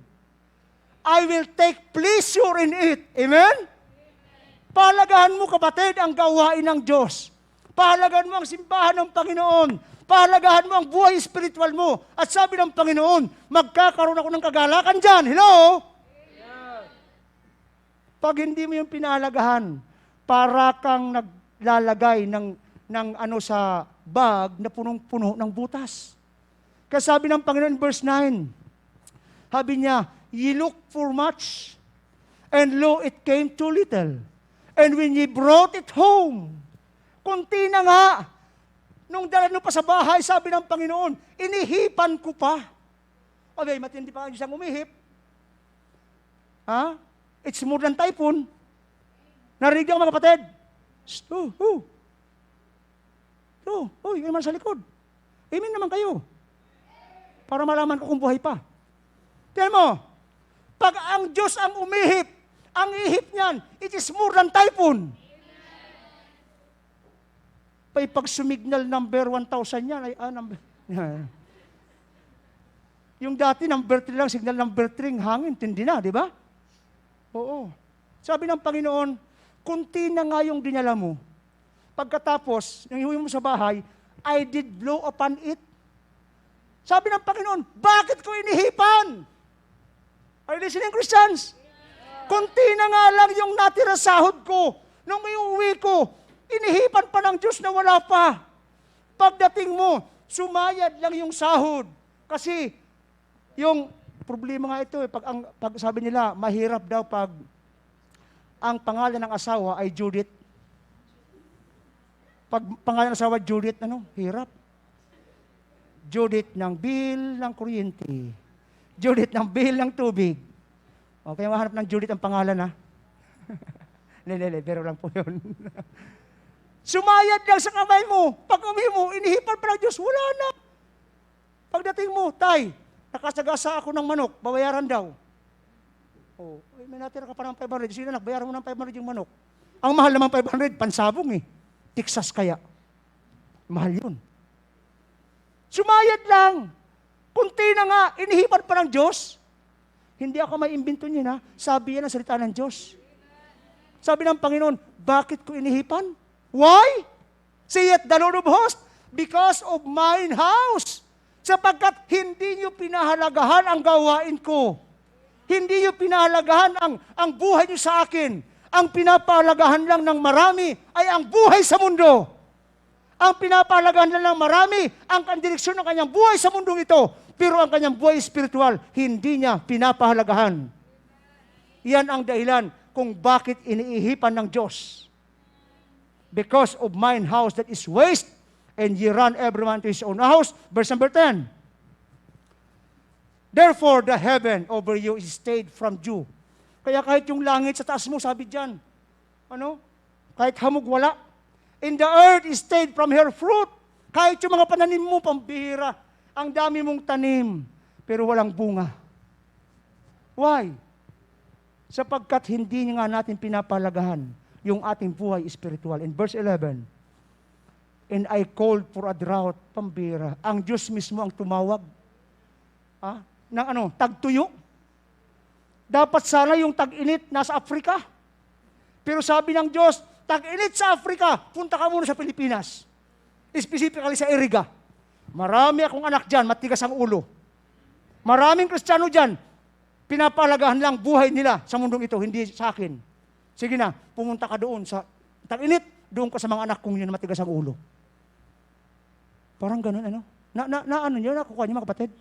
I will take pleasure in it. Amen? Pahalagahan mo kapatid ang gawain ng Diyos. Pahalagahan mo ang simbahan ng Panginoon. Pahalagahan mo ang buhay spiritual mo. At sabi ng Panginoon, magkakaroon ako ng kagalakan dyan. Hello? Pag hindi mo yung pinahalagahan, para kang naglalagay ng sa bag na punong-puno ng butas. Kaya sabi ng Panginoon, verse 9, sabi niya, ye look for much, and lo, it came too little. And when ye brought it home, kunti na nga, nung dala nyo pa sa bahay, sabi ng Panginoon, inihipan ko pa. Okay, matindi pa kayo siyang umihip. Ha? It's more than typhoon. Narinig ako mga kapatid. Yung naman sa likod. Amen naman kayo. Para malaman ko kung buhay pa. Tignan mo, pag ang Diyos ang umihip, ang ihip niyan, it is more than typhoon. Pag sumignal number 1,000 yan, yung dati number 3 lang, signal number 3, hangin, tindi na, di ba? Oo. Sabi ng Panginoon, kunti na nga yung dinala mo. Pagkatapos, nang iuwi mo sa bahay, I did blow upon it. Sabi ng Panginoon, bakit ko inihipan? Are you listening, Christians? Kunti na nga lang yung natira sahod ko. Nung iuwi ko, inihipan pa ng Diyos na wala pa. Pagdating mo, sumayad lang yung sahod. Kasi, yung problema nga ito, pag sabi nila, mahirap daw pag ang pangalan ng asawa ay Judith. Pag pangalan ng asawa Judith, hirap. Judith ng bill ng kuryente. Judith ng bill ng tubig. Okay, mahanap ng Judith ang pangalan, ha? Pero lang po yun. Sumayad lang sa kamay mo. Pag uwi mo, inihipan pa ng Diyos, wala na. Pagdating mo, tay, nakasagasa ako ng manok, babayaran daw. Oh, may natira ka pa ng 500. Sige na, bayaran mo ng 500 yung manok. Ang mahal naman 500, pansabong eh. Texas kaya. Mahal yun. Sumayad lang. Kunti na nga, inihipan pa ng Diyos. Hindi ako may imbento niya na. Sabi yan ang salita ng Diyos. Sabi ng Panginoon, bakit ko inihipan? Why? Saith the Lord of hosts, because of mine house. Sapagkat hindi niyo pinahalagahan ang gawain ko. Hindi niyo pinahalagahan ang buhay niyo sa akin. Ang pinapahalagahan lang ng marami ay ang buhay sa mundo. Ang pinapahalagahan lang ng marami ang direksyon ng kanyang buhay sa mundong ito. Pero ang kanyang buhay spiritual, hindi niya pinapahalagahan. Yan ang dahilan kung bakit iniihipan ng Diyos. Because of mine house that is waste, and ye run everyone to his own house. Verse number 10. Therefore, the heaven over you is stayed from dew. Kaya kahit yung langit sa taas mo, sabi dyan, kahit hamog wala. In the earth is stayed from her fruit. Kahit yung mga pananim mo, pambihira. Ang dami mong tanim, pero walang bunga. Why? Sapagkat hindi nga natin pinapalagahan yung ating buhay spiritual. In verse 11, and I called for a drought, pambira. Ang Diyos mismo ang tumawag. Ng tagtuyo. Dapat sana yung tag-init nasa Africa. Pero sabi ng Diyos, tag-init sa Africa, punta ka muna sa Pilipinas. Specifically sa Iriga. Marami akong anak dyan, matigas ang ulo. Maraming Kristiyano dyan, pinapalagahan lang buhay nila sa mundong ito, hindi sa akin. Sige na, pumunta ka doon sa tag-init, doon ka sa mga anak kong yun matigas ang ulo. Parang ganun, nakukuha niyo mga kapatid?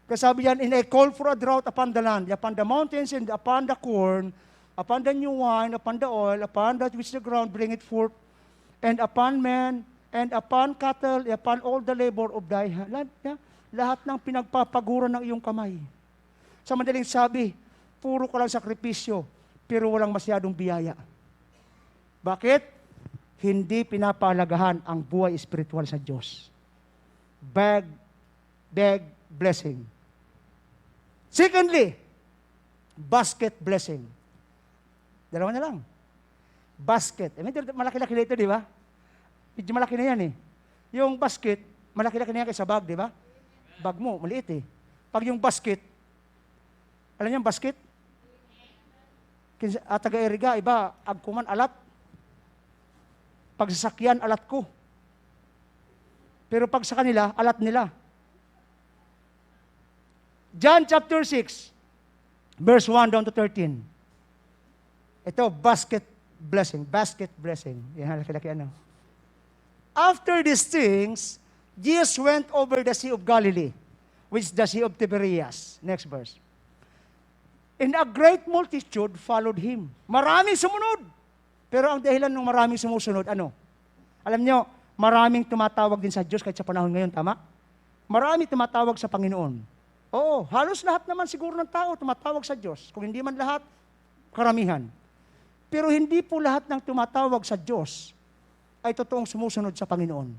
Kasi sabi yan, and I call for a drought upon the land, upon the mountains, and upon the corn, upon the new wine, upon the oil, upon that which the ground bring it forth, and upon men, and upon cattle, upon all the labor of thy hand. Lahat ng pinagpapaguran ng iyong kamay. Sa madaling sabi, puro ka lang sakripisyo, pero walang masyadong biyaya. Bakit? hindi pinapaalagahan ang buhay espiritual sa Diyos. Beg blessing. Secondly, basket blessing. Dalawa na lang. Basket. Medyo malaki-laki na ito, di ba? Medyo malaki na yan eh. Yung basket, malaki-laki na yan kaysa bag, di ba? Bag mo, maliit eh. Pag yung basket, alam niyo yung basket? At taga-eriga, iba, agkuman alat. Pagsasakyan, alat ko. Pero pag sa kanila, alat nila. John chapter 6, verse 1 down to 13. Ito, basket blessing. Yan, laki-laki ano. After these things, Jesus went over the Sea of Galilee, which is the Sea of Tiberias. Next verse. And a great multitude followed him. Maraming sumunod. Pero ang dahilan ng maraming sumusunod, ano? Alam nyo, maraming tumatawag din sa Diyos kahit sa panahon ngayon, tama? Maraming tumatawag sa Panginoon. Oo, halos lahat naman siguro ng tao tumatawag sa Diyos. Kung hindi man lahat, karamihan. Pero hindi po lahat ng tumatawag sa Diyos ay totoong sumusunod sa Panginoon.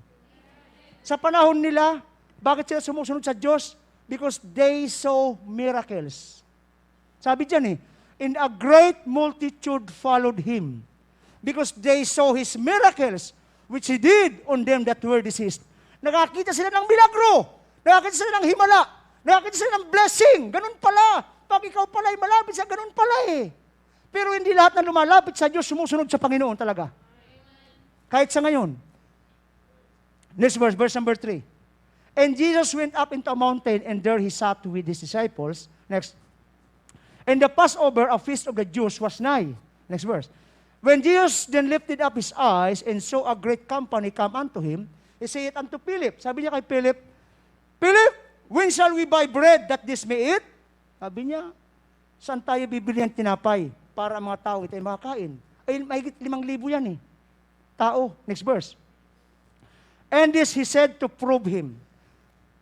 Sa panahon nila, bakit sila sumusunod sa Diyos? Because they saw miracles. Sabi dyan in a great multitude followed him, because they saw his miracles, which he did on them that were diseased. Nakakita sila ng milagro, nakakita sila ng himala, nakakita sila ng blessing. Ganun pala. Pag ikaw pala ay malapit sa ganun pala eh. Pero hindi lahat na lumalapit sa Diyos sumusunod sa Panginoon talaga. Kahit sa ngayon. Next verse number 3. And Jesus went up into a mountain, and there he sat with his disciples. Next. And the Passover, a feast of the Jews, was nigh. Next verse. When Jesus then lifted up his eyes and saw a great company come unto him, he said unto Philip, sabi niya kay Philip, Philip, when shall we buy bread that this may eat? Sabi niya, saan tayo bibili ng tinapay para ang mga tao ito ay makakain? Ay, mahigit 5,000 yan eh. Tao. Next verse. And this he said to prove him.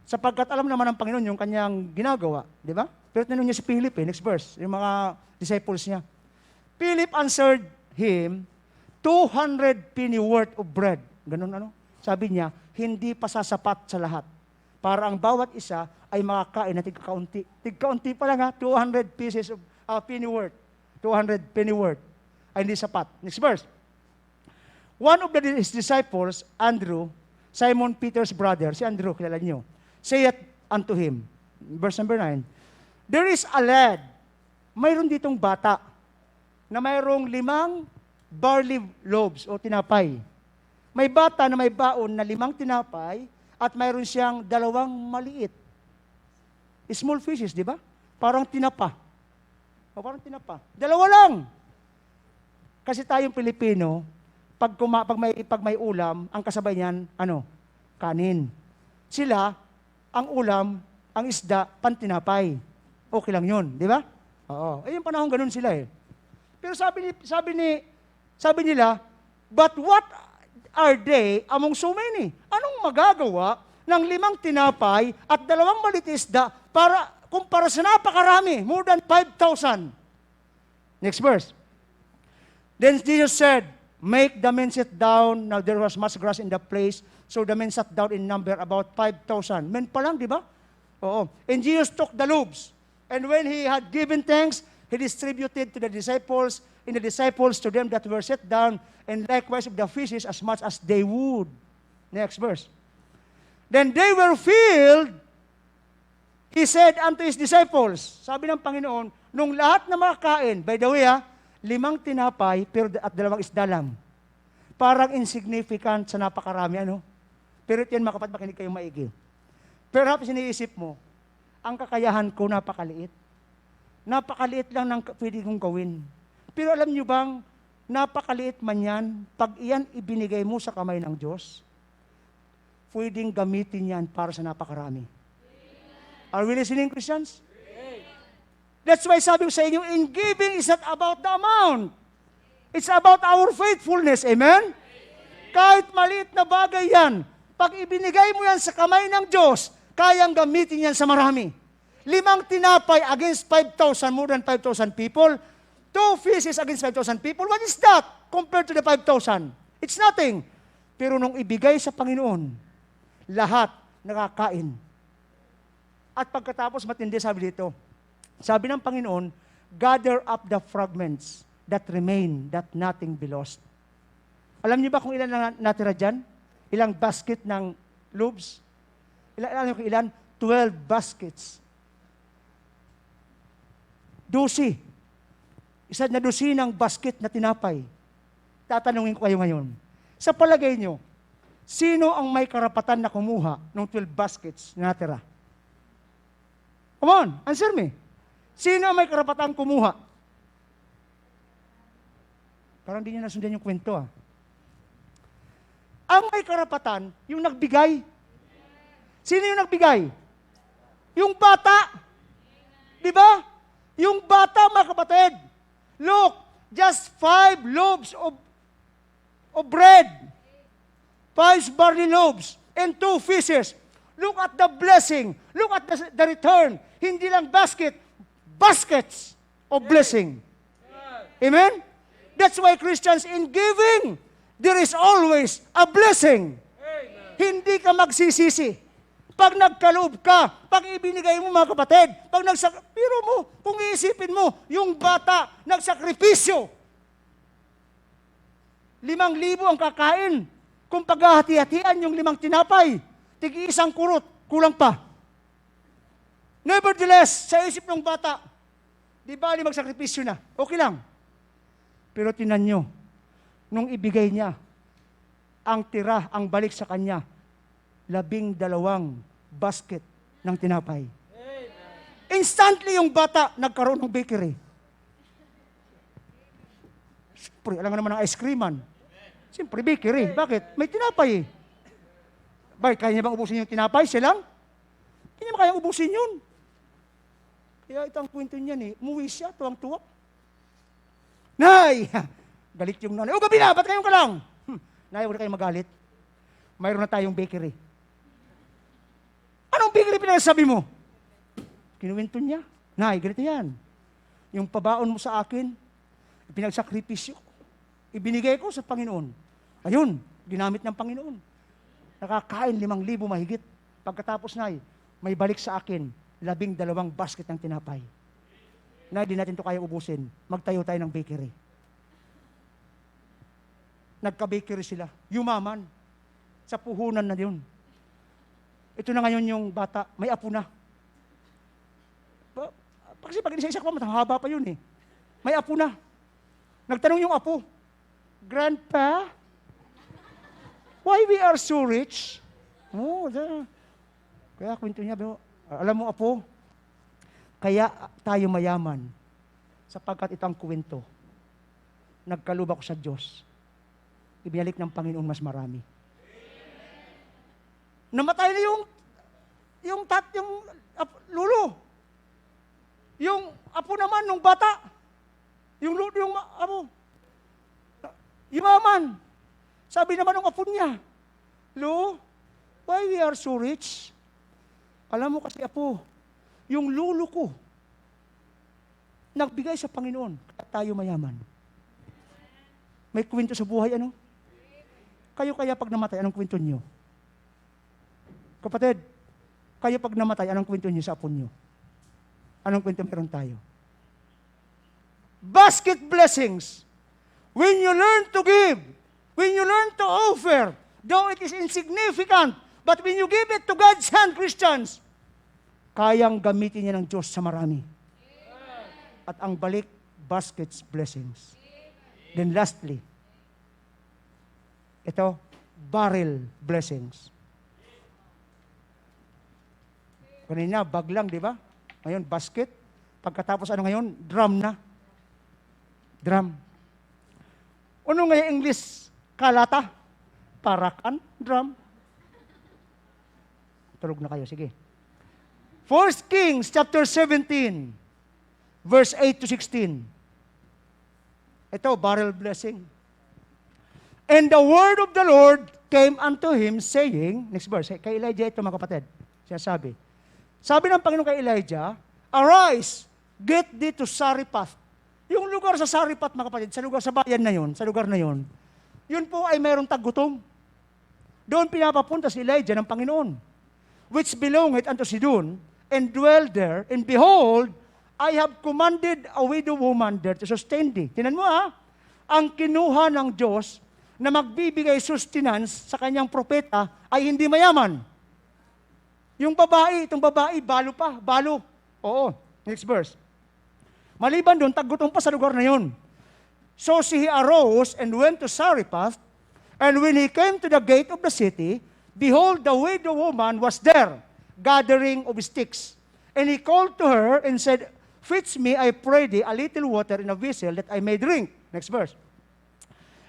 Sapagkat alam naman ng Panginoon yung kanyang ginagawa. Di ba? Pero tinanong niya si Philip next verse, yung mga disciples niya. Philip answered him, 200 penny worth of bread. Ganun ano? Sabi niya, hindi pa sasapat sa lahat. Para ang bawat isa ay makakain na tigkaunti. Tigkaunti pa lang 200 pieces of penny worth. 200 penny worth. Ay hindi sapat. Next verse. One of his disciples, Andrew, Simon Peter's brother, si Andrew, kilala niyo, saith unto him, verse number 9, there is a lad, mayroon ditong bata, na mayroong 5 barley loaves o tinapay. May bata na may baon na 5 tinapay at mayroon siyang 2 maliit. Small fishes, di ba? Parang tinapa. O parang tinapa. 2 lang. Kasi tayong Pilipino, pag may ulam, ang kasabay niyan, kanin. Sila, ang ulam, ang isda, pantinapay. Okay lang yun, di ba? Oo. Yung panahon ganun sila eh. Pero sabi nila, but what are they among so many? Anong magagawa ng 5 tinapay at 2 maliit isda para kumpara sa napakarami, more than 5,000? Next verse. Then Jesus said, make the men sit down. Now there was much grass in the place, so the men sat down in number about 5,000. Men pa lang, di ba? Oo. And Jesus took the loaves, and when he had given thanks, he distributed to the disciples, and the disciples to them that were set down, and likewise of the fishes as much as they would. Next verse. Then they were filled. He said unto his disciples, sabi ng Panginoon, nung lahat na makakain, by the way 5 tinapay at 2 isda lang. Parang insignificant sa napakarami, Pero yan makinig kayong maigi. Perhaps iniisip mo, ang kakayahan ko napakaliit. Napakaliit lang ng pwede kong gawin. Pero alam niyo bang, napakaliit man yan, pag iyan ibinigay mo sa kamay ng Diyos, pwedeng gamitin yan para sa napakarami. Are we listening, Christians? That's why sabi ko sa inyo, in giving is not about the amount. It's about our faithfulness. Amen? Kahit maliit na bagay yan, pag ibinigay mo yan sa kamay ng Diyos, kayang gamitin yan sa marami. 5 tinapay against 5,000, more than 5,000 people. 2 fishes against 5,000 people. What is that compared to the 5,000? It's nothing. Pero nung ibigay sa Panginoon, lahat nakakain. At pagkatapos matindi, sabi dito, sabi ng Panginoon, gather up the fragments that remain, that nothing be lost. Alam niyo ba kung ilan na natira dyan? Ilang basket ng loaves? Alam niyo kung ilan? 12 baskets. 12. Isa na dosinang basket na tinapay. Tatanungin ko kayo ngayon. Sa palagay niyo, sino ang may karapatan na kumuha ng 12 baskets na natira? Come on, answer me. Sino ang may karapatan kumuha? Parang di niyo nasundan yung kwento Ang may karapatan, yung nagbigay. Sino yung nagbigay? Yung bata. Di ba? Yung bata, mga kapatid. Look, just 5 loaves of bread. 5 barley loaves and 2 fishes. Look at the blessing. Look at the return. Hindi lang basket, baskets of blessing. Amen? That's why Christians in giving, there is always a blessing. Hindi ka magsisisi. Pag nagkaloob ka, pag ibinigay mo mga kapatid, pero mo, kung iisipin mo, yung bata, nagsakripisyo. 5,000 ang kakain. Kung paghahati-hatian yung 5 tinapay, tig-1 kurot, kulang pa. Nevertheless, sa isip ng bata, di ba magsakripisyo na, okay lang. Pero tinan nyo, nung ibigay niya, ang tira, ang balik sa kanya, 12 basket ng tinapay. Instantly yung bata nagkaroon ng bakery. Siyempre, alam nga naman ng ice creaman. Siyempre, bakery. Bakit? May tinapay Bakit? Kaya niya bang ubusin yung tinapay? Siya lang? Hindi niya kaya ubusin yun. Kaya ito ang kwento niyan umuwi siya, tuwang-tuwa. Nay! Galit yung nanay. O gabi na, ba't kayong ka lang? Nay, wala kayong magalit. Mayroon na tayong bakery. Anong bakery pinagsasabi mo? Kinuwento niya. Nay, ganito yan. Yung pabaon mo sa akin, pinagsakripisyo ko. Ibinigay ko sa Panginoon. Ayun, ginamit ng Panginoon. Nakakain 5,000 mahigit. Pagkatapos, Nay, may balik sa akin 12 basket ng tinapay. Nay, di natin ito kaya ubusin. Magtayo tayo ng bakery. Nagka-bakery sila. Yumaman. Sa puhunan na yun. Ito na ngayon yung bata, may apo na. Kasi pag isa-isa ko, matahaba pa yun May apo na. Nagtanong yung apo, Grandpa, why we are so rich? Kaya kwento niya, alam mo apo, kaya tayo mayaman sapagkat itong kwento. Nagkaloob ako sa Diyos. Ibinalik ng Panginoon mas marami. Namatay na yung lulo. Yung apo naman nung bata. Yung apo. Yumaman. Sabi naman ng apo niya, Lo, why we are so rich? Alam mo kasi apo, yung lulo ko, nagbigay sa Panginoon, at tayo mayaman. May kwento sa buhay, Kayo kaya pag namatay, anong kwento niyo? Kapatid, kayo pag namatay, anong kwento niyo sa apo niyo? Anong kwento meron tayo? Basket blessings. When you learn to give, when you learn to offer, though it is insignificant, but when you give it to God's hand, Christians, kayang gamitin niya ng Diyos sa marami. At ang balik, baskets blessings. Then lastly, ito, barrel blessings. Kanina, bag lang, di ba? Ngayon, basket. Pagkatapos ngayon? Drum na. Drum. Ano nga yung English? Kalata? Parakan? Drum? Tulog na kayo, sige. 1 Kings chapter 17, verse 8 to 16. Ito, barrel blessing. And the word of the Lord came unto him, saying, next verse, kay Elijah ito mga kapatid, siya sabi ng Panginoon kay Elijah, arise, get thee to Sarephath. Yung lugar sa Sarephath, mga kapatid, sa lugar sa bayan na yon, sa lugar na yon, Yun po ay mayroong taggutom. Doon pinapapunta si Elijah ng Panginoon, which belongeth unto Sidon, and dwell there, and behold, I have commanded a widow woman there to sustain thee. Tinan mo ang kinuha ng Diyos na magbibigay sustenance sa kanyang propeta ay hindi mayaman. Yung babae, itong babae, balo pa, balo. Oo, next verse. Maliban doon, taggutom pa sa lugar na yun. So he arose and went to Zarephath, and when he came to the gate of the city, behold, the widow woman was there, gathering of sticks. And he called to her and said, fetch me, I pray thee, a little water in a vessel that I may drink. Next verse.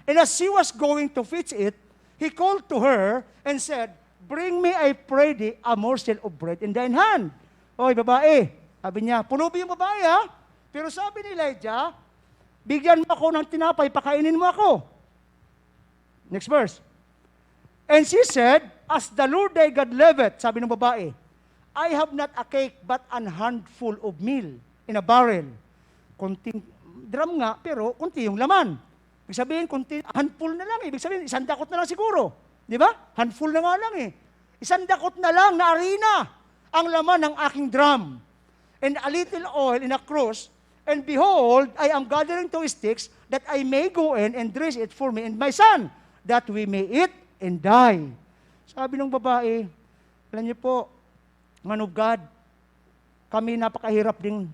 And as she was going to fetch it, he called to her and said, bring me, I pray thee, a morsel of bread in thine hand. Oy, babae. Sabi niya, pulubi yung babae Pero sabi ni Elijah, bigyan mo ako ng tinapay, pakainin mo ako. Next verse. And she said, as the Lord thy God liveth, sabi ng babae, I have not a cake but an handful of meal in a barrel. Kunting drum nga, pero kunti yung laman. Ibig sabihin, handful na lang. Ibig sabihin, isang dakot na lang siguro. Di ba? Handful na nga lang Isang dakot na lang na arena ang laman ng aking drum. And a little oil in a cruse. And behold, I am gathering 2 sticks that I may go in and dress it for me and my son, that we may eat and die. Sabi ng babae, alam niyo po, man of God, kami napakahirap din.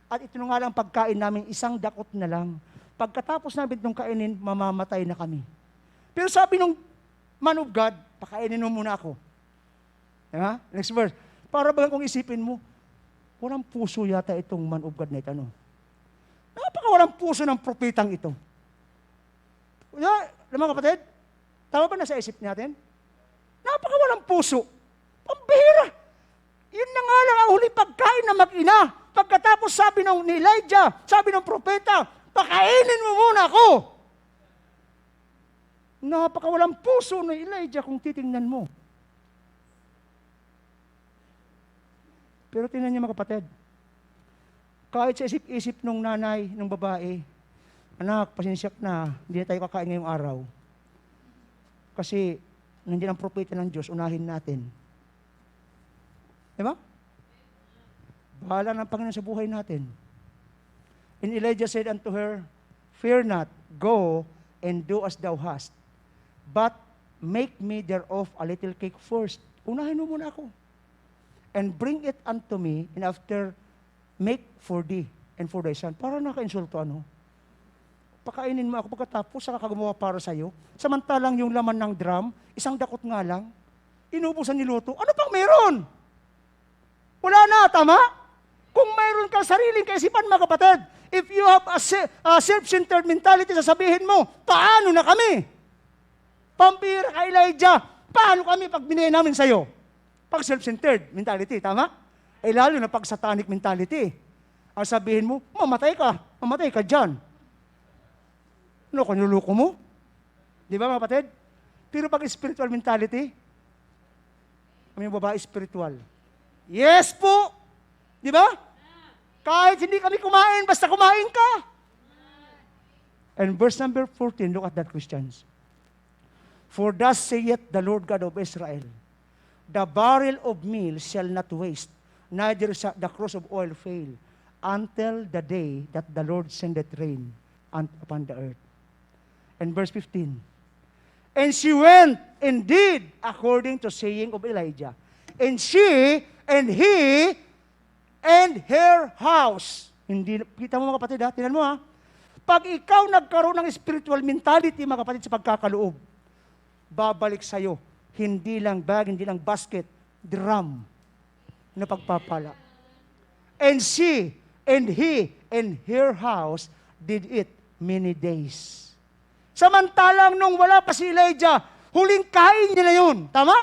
At ito nga lang pagkain namin, isang dakot na lang. Pagkatapos namin itong kainin, mamamatay na kami. Pero sabi ng man of God, pakainin mo muna ako. Diba? Next verse. Para ba kung isipin mo, walang puso yata itong man of God na ito. Napakawalang puso ng propetang ito. Mga kapatid, tama ba nasa isip natin? Napakawalang puso. Pambihira. Yun na nga lang ang huling pagkain na mag-ina. Pagkatapos sabi ni Elijah, sabi ng propeta, pakainin mo muna ako. Napakawalang puso ni Elijah kung titingnan mo. Pero tingnan niyo mga kapatid, kahit sa isip-isip nung nanay, nung babae, anak, pasensyak na, hindi na tayo kakain ngayong araw. Kasi, nandiyan ang propeta ng Diyos, unahin natin. Diba? Bahala ng Panginoon sa buhay natin. And Elijah said unto her, fear not, go and do as thou hast, but make me thereof a little cake first. Unahin mo muna ako. And bring it unto me, and after, make for thee and for thy son. Para naka-insulto pakainin mo ako pagkatapos saka kagawa para sa'yo. Samantalang yung laman ng drum, isang dakot nga lang, inubusan ni Luto. Ano pang meron? Wala na, tama? Kung mayroon kang sariling kaisipan, mga kapatid, if you have a self-centered mentality, sasabihin mo, paano na kami? Pambira ka, Elijah, paano kami pag binigay namin sa'yo? Pag self-centered mentality, tama? Lalo na pag satanic mentality. Ang sabihin mo, mamatay ka dyan. Ano, kanuluko mo? Di ba mga kapatid? Pero pag spiritual mentality, kami babae spiritual. Yes po! Di ba? Kahit hindi kami kumain, basta kumain ka. And verse number 14, look at that, Christians. For thus saith the Lord God of Israel, the barrel of meal shall not waste, neither shall the cruse of oil fail, until the day that the Lord sendeth rain upon the earth. And verse 15, and she went indeed according to saying of Elijah, and she and he and her house. Hindi, kita mo mga kapatid tinan mo pag ikaw nagkaroon ng spiritual mentality mga kapatid sa pagkakaloob, babalik sa'yo, hindi lang bag, hindi lang basket, drum na pagpapala. And she, and he, and her house did it many days. Samantalang nung wala pa si Elijah, huling kain niya na yun. Tama?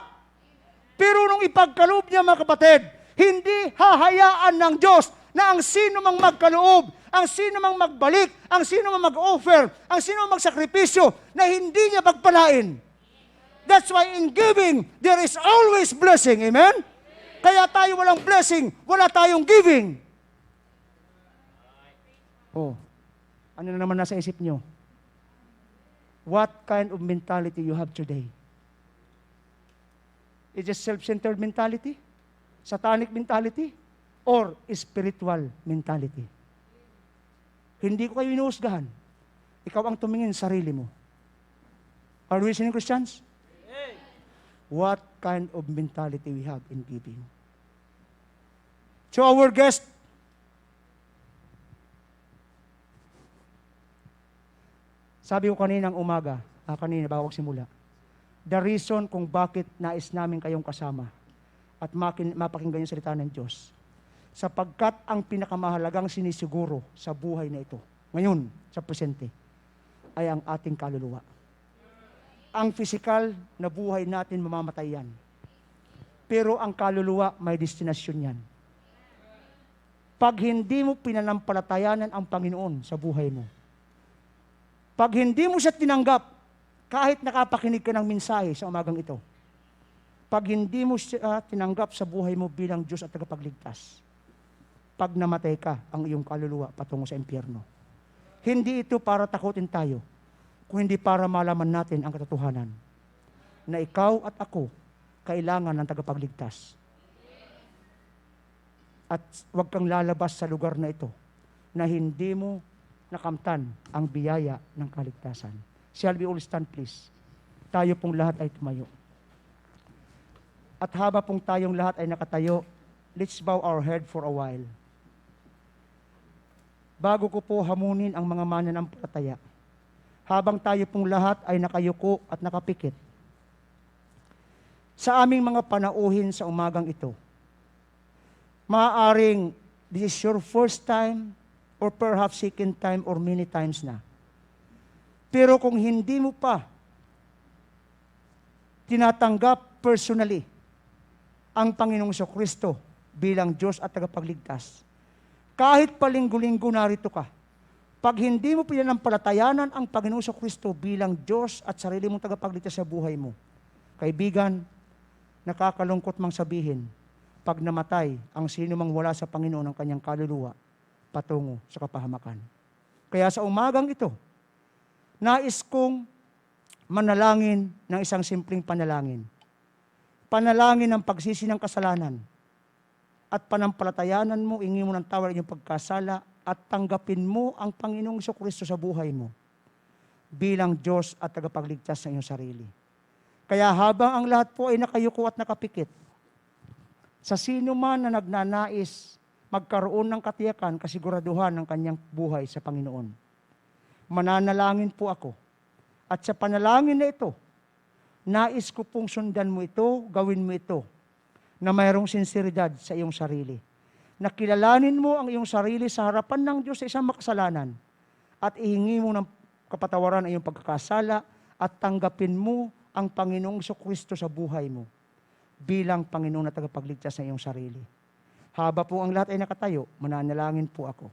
Pero nung ipagkaloob niya mga kapatid, hindi hahayaan ng Diyos na ang sino mang magkaloob, ang sino mang magbalik, ang sino mang mag-offer, ang sino mang magsakripisyo, na hindi niya pagpalain. That's why in giving, there is always blessing. Amen? Kaya tayo walang blessing, wala tayong giving. Oh, ano na naman nasa isip nyo? What kind of mentality you have today? Is it self-centered mentality? Satanic mentality? Or spiritual mentality? Hindi ko kayo inuusgahan. Ikaw ang tumingin sa sarili mo. Are we listening, Christians? What kind of mentality we have in giving? To our guest, sabi ko kaninang umaga, kanina bago simula, the reason kung bakit nais namin kayong kasama at mapakinggan yung salita ng Diyos, sapagkat ang pinakamahalagang sinisiguro sa buhay na ito, ngayon, sa presente, ay ang ating kaluluwa. Ang pisikal na buhay natin mamamatay yan. Pero ang kaluluwa may destinasyon yan. Pag hindi mo pinanampalatayanan ang Panginoon sa buhay mo, pag hindi mo siya tinanggap, kahit nakapakinig ka ng mensahe sa umagang ito, pag hindi mo siya tinanggap sa buhay mo bilang Diyos at tagapagligtas, pag namatay ka, ang iyong kaluluwa patungo sa impyerno. Hindi ito para takutin tayo, kung hindi para malaman natin ang katotohanan na ikaw at ako kailangan ng tagapagligtas. At huwag kang lalabas sa lugar na ito na hindi mo nakamtan ang biyaya ng kaligtasan. Shall we all stand, please? Tayo pong lahat ay tumayo. At haba pong tayong lahat ay nakatayo, let's bow our head for a while. Bago ko po hamunin ang mga mananampalataya, habang tayo pong lahat ay nakayuko at nakapikit, sa aming mga panauhin sa umagang ito, maaaring this is your first time or perhaps second time or many times na. Pero kung hindi mo pa tinatanggap personally ang Panginoong Kristo bilang Diyos at tagapagligtas, kahit palinggo-linggo narito ka, pag hindi mo pinanampalatayanan ang Panginoong Kristo bilang Diyos at sarili mong tagapagligtas sa buhay mo, kaibigan, nakakalungkot mang sabihin, pag namatay ang sino mang wala sa Panginoon ng kanyang kaluluwa, patungo sa kapahamakan. Kaya sa umagang ito, nais kong manalangin ng isang simpleng panalangin. Panalangin ng pagsisi ng kasalanan at panampalatayanan mo, ingin mo ng tawad ang iyong pagkasala at tanggapin mo ang Panginoong Kristo sa buhay mo bilang Diyos at tagapagligtas sa iyong sarili. Kaya habang ang lahat po ay nakayuko at nakapikit, sa sino man na nagnanais magkaroon ng katiyakan, kasiguraduhan ng kanyang buhay sa Panginoon, mananalangin po ako. At sa panalangin na ito, nais ko pong sundan mo ito, gawin mo ito, na mayroong sinseridad sa iyong sarili. Nakilalanin mo ang iyong sarili sa harapan ng Diyos sa isang makasalanan at ihingi mo ng kapatawaran ang iyong pagkakasala at tanggapin mo ang Panginoong Kristo sa buhay mo bilang Panginoon na tagapagligtas sa iyong sarili. Haba po ang lahat ay nakatayo, mananalangin po ako.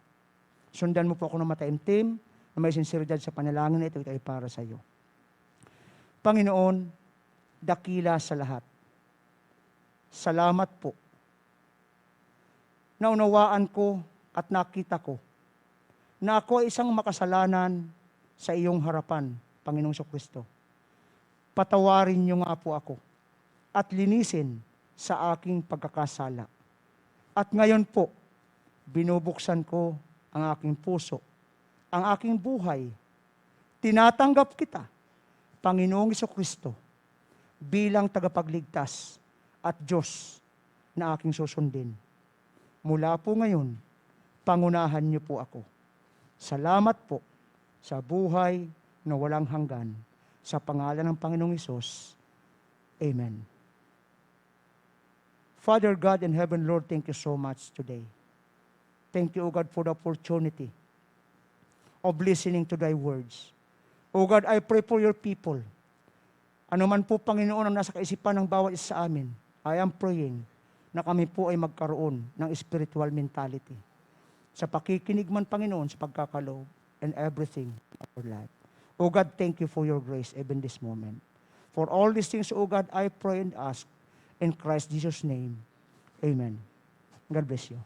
Sundan mo po ako ng mataimtim na may sinseridad sa panalangin na ito ay para sa iyo. Panginoon, dakila sa lahat. Salamat po. Naunawaan ko at nakita ko na ako ay isang makasalanan sa iyong harapan, Panginoong Kristo. Patawarin niyo nga po ako at linisin sa aking pagkakasala. At ngayon po, binubuksan ko ang aking puso, ang aking buhay. Tinatanggap kita, Panginoong Kristo, bilang tagapagligtas at Diyos na aking susundin. Mula po ngayon, pangunahan niyo po ako. Salamat po sa buhay na walang hanggan. Sa pangalan ng Panginoong Hesus. Amen. Father God in heaven, Lord, thank you so much today. Thank you, O God, for the opportunity of listening to thy words. O God, I pray for your people. Ano man po, Panginoon, ang nasa kaisipan ng bawat isa sa amin, I am praying na kami po ay magkaroon ng spiritual mentality. Sa pakikinig man, Panginoon, sa pagkakaloob, and everything of our life. O God, thank you for your grace even this moment. For all these things, O God, I pray and ask in Christ Jesus' name. Amen. God bless you.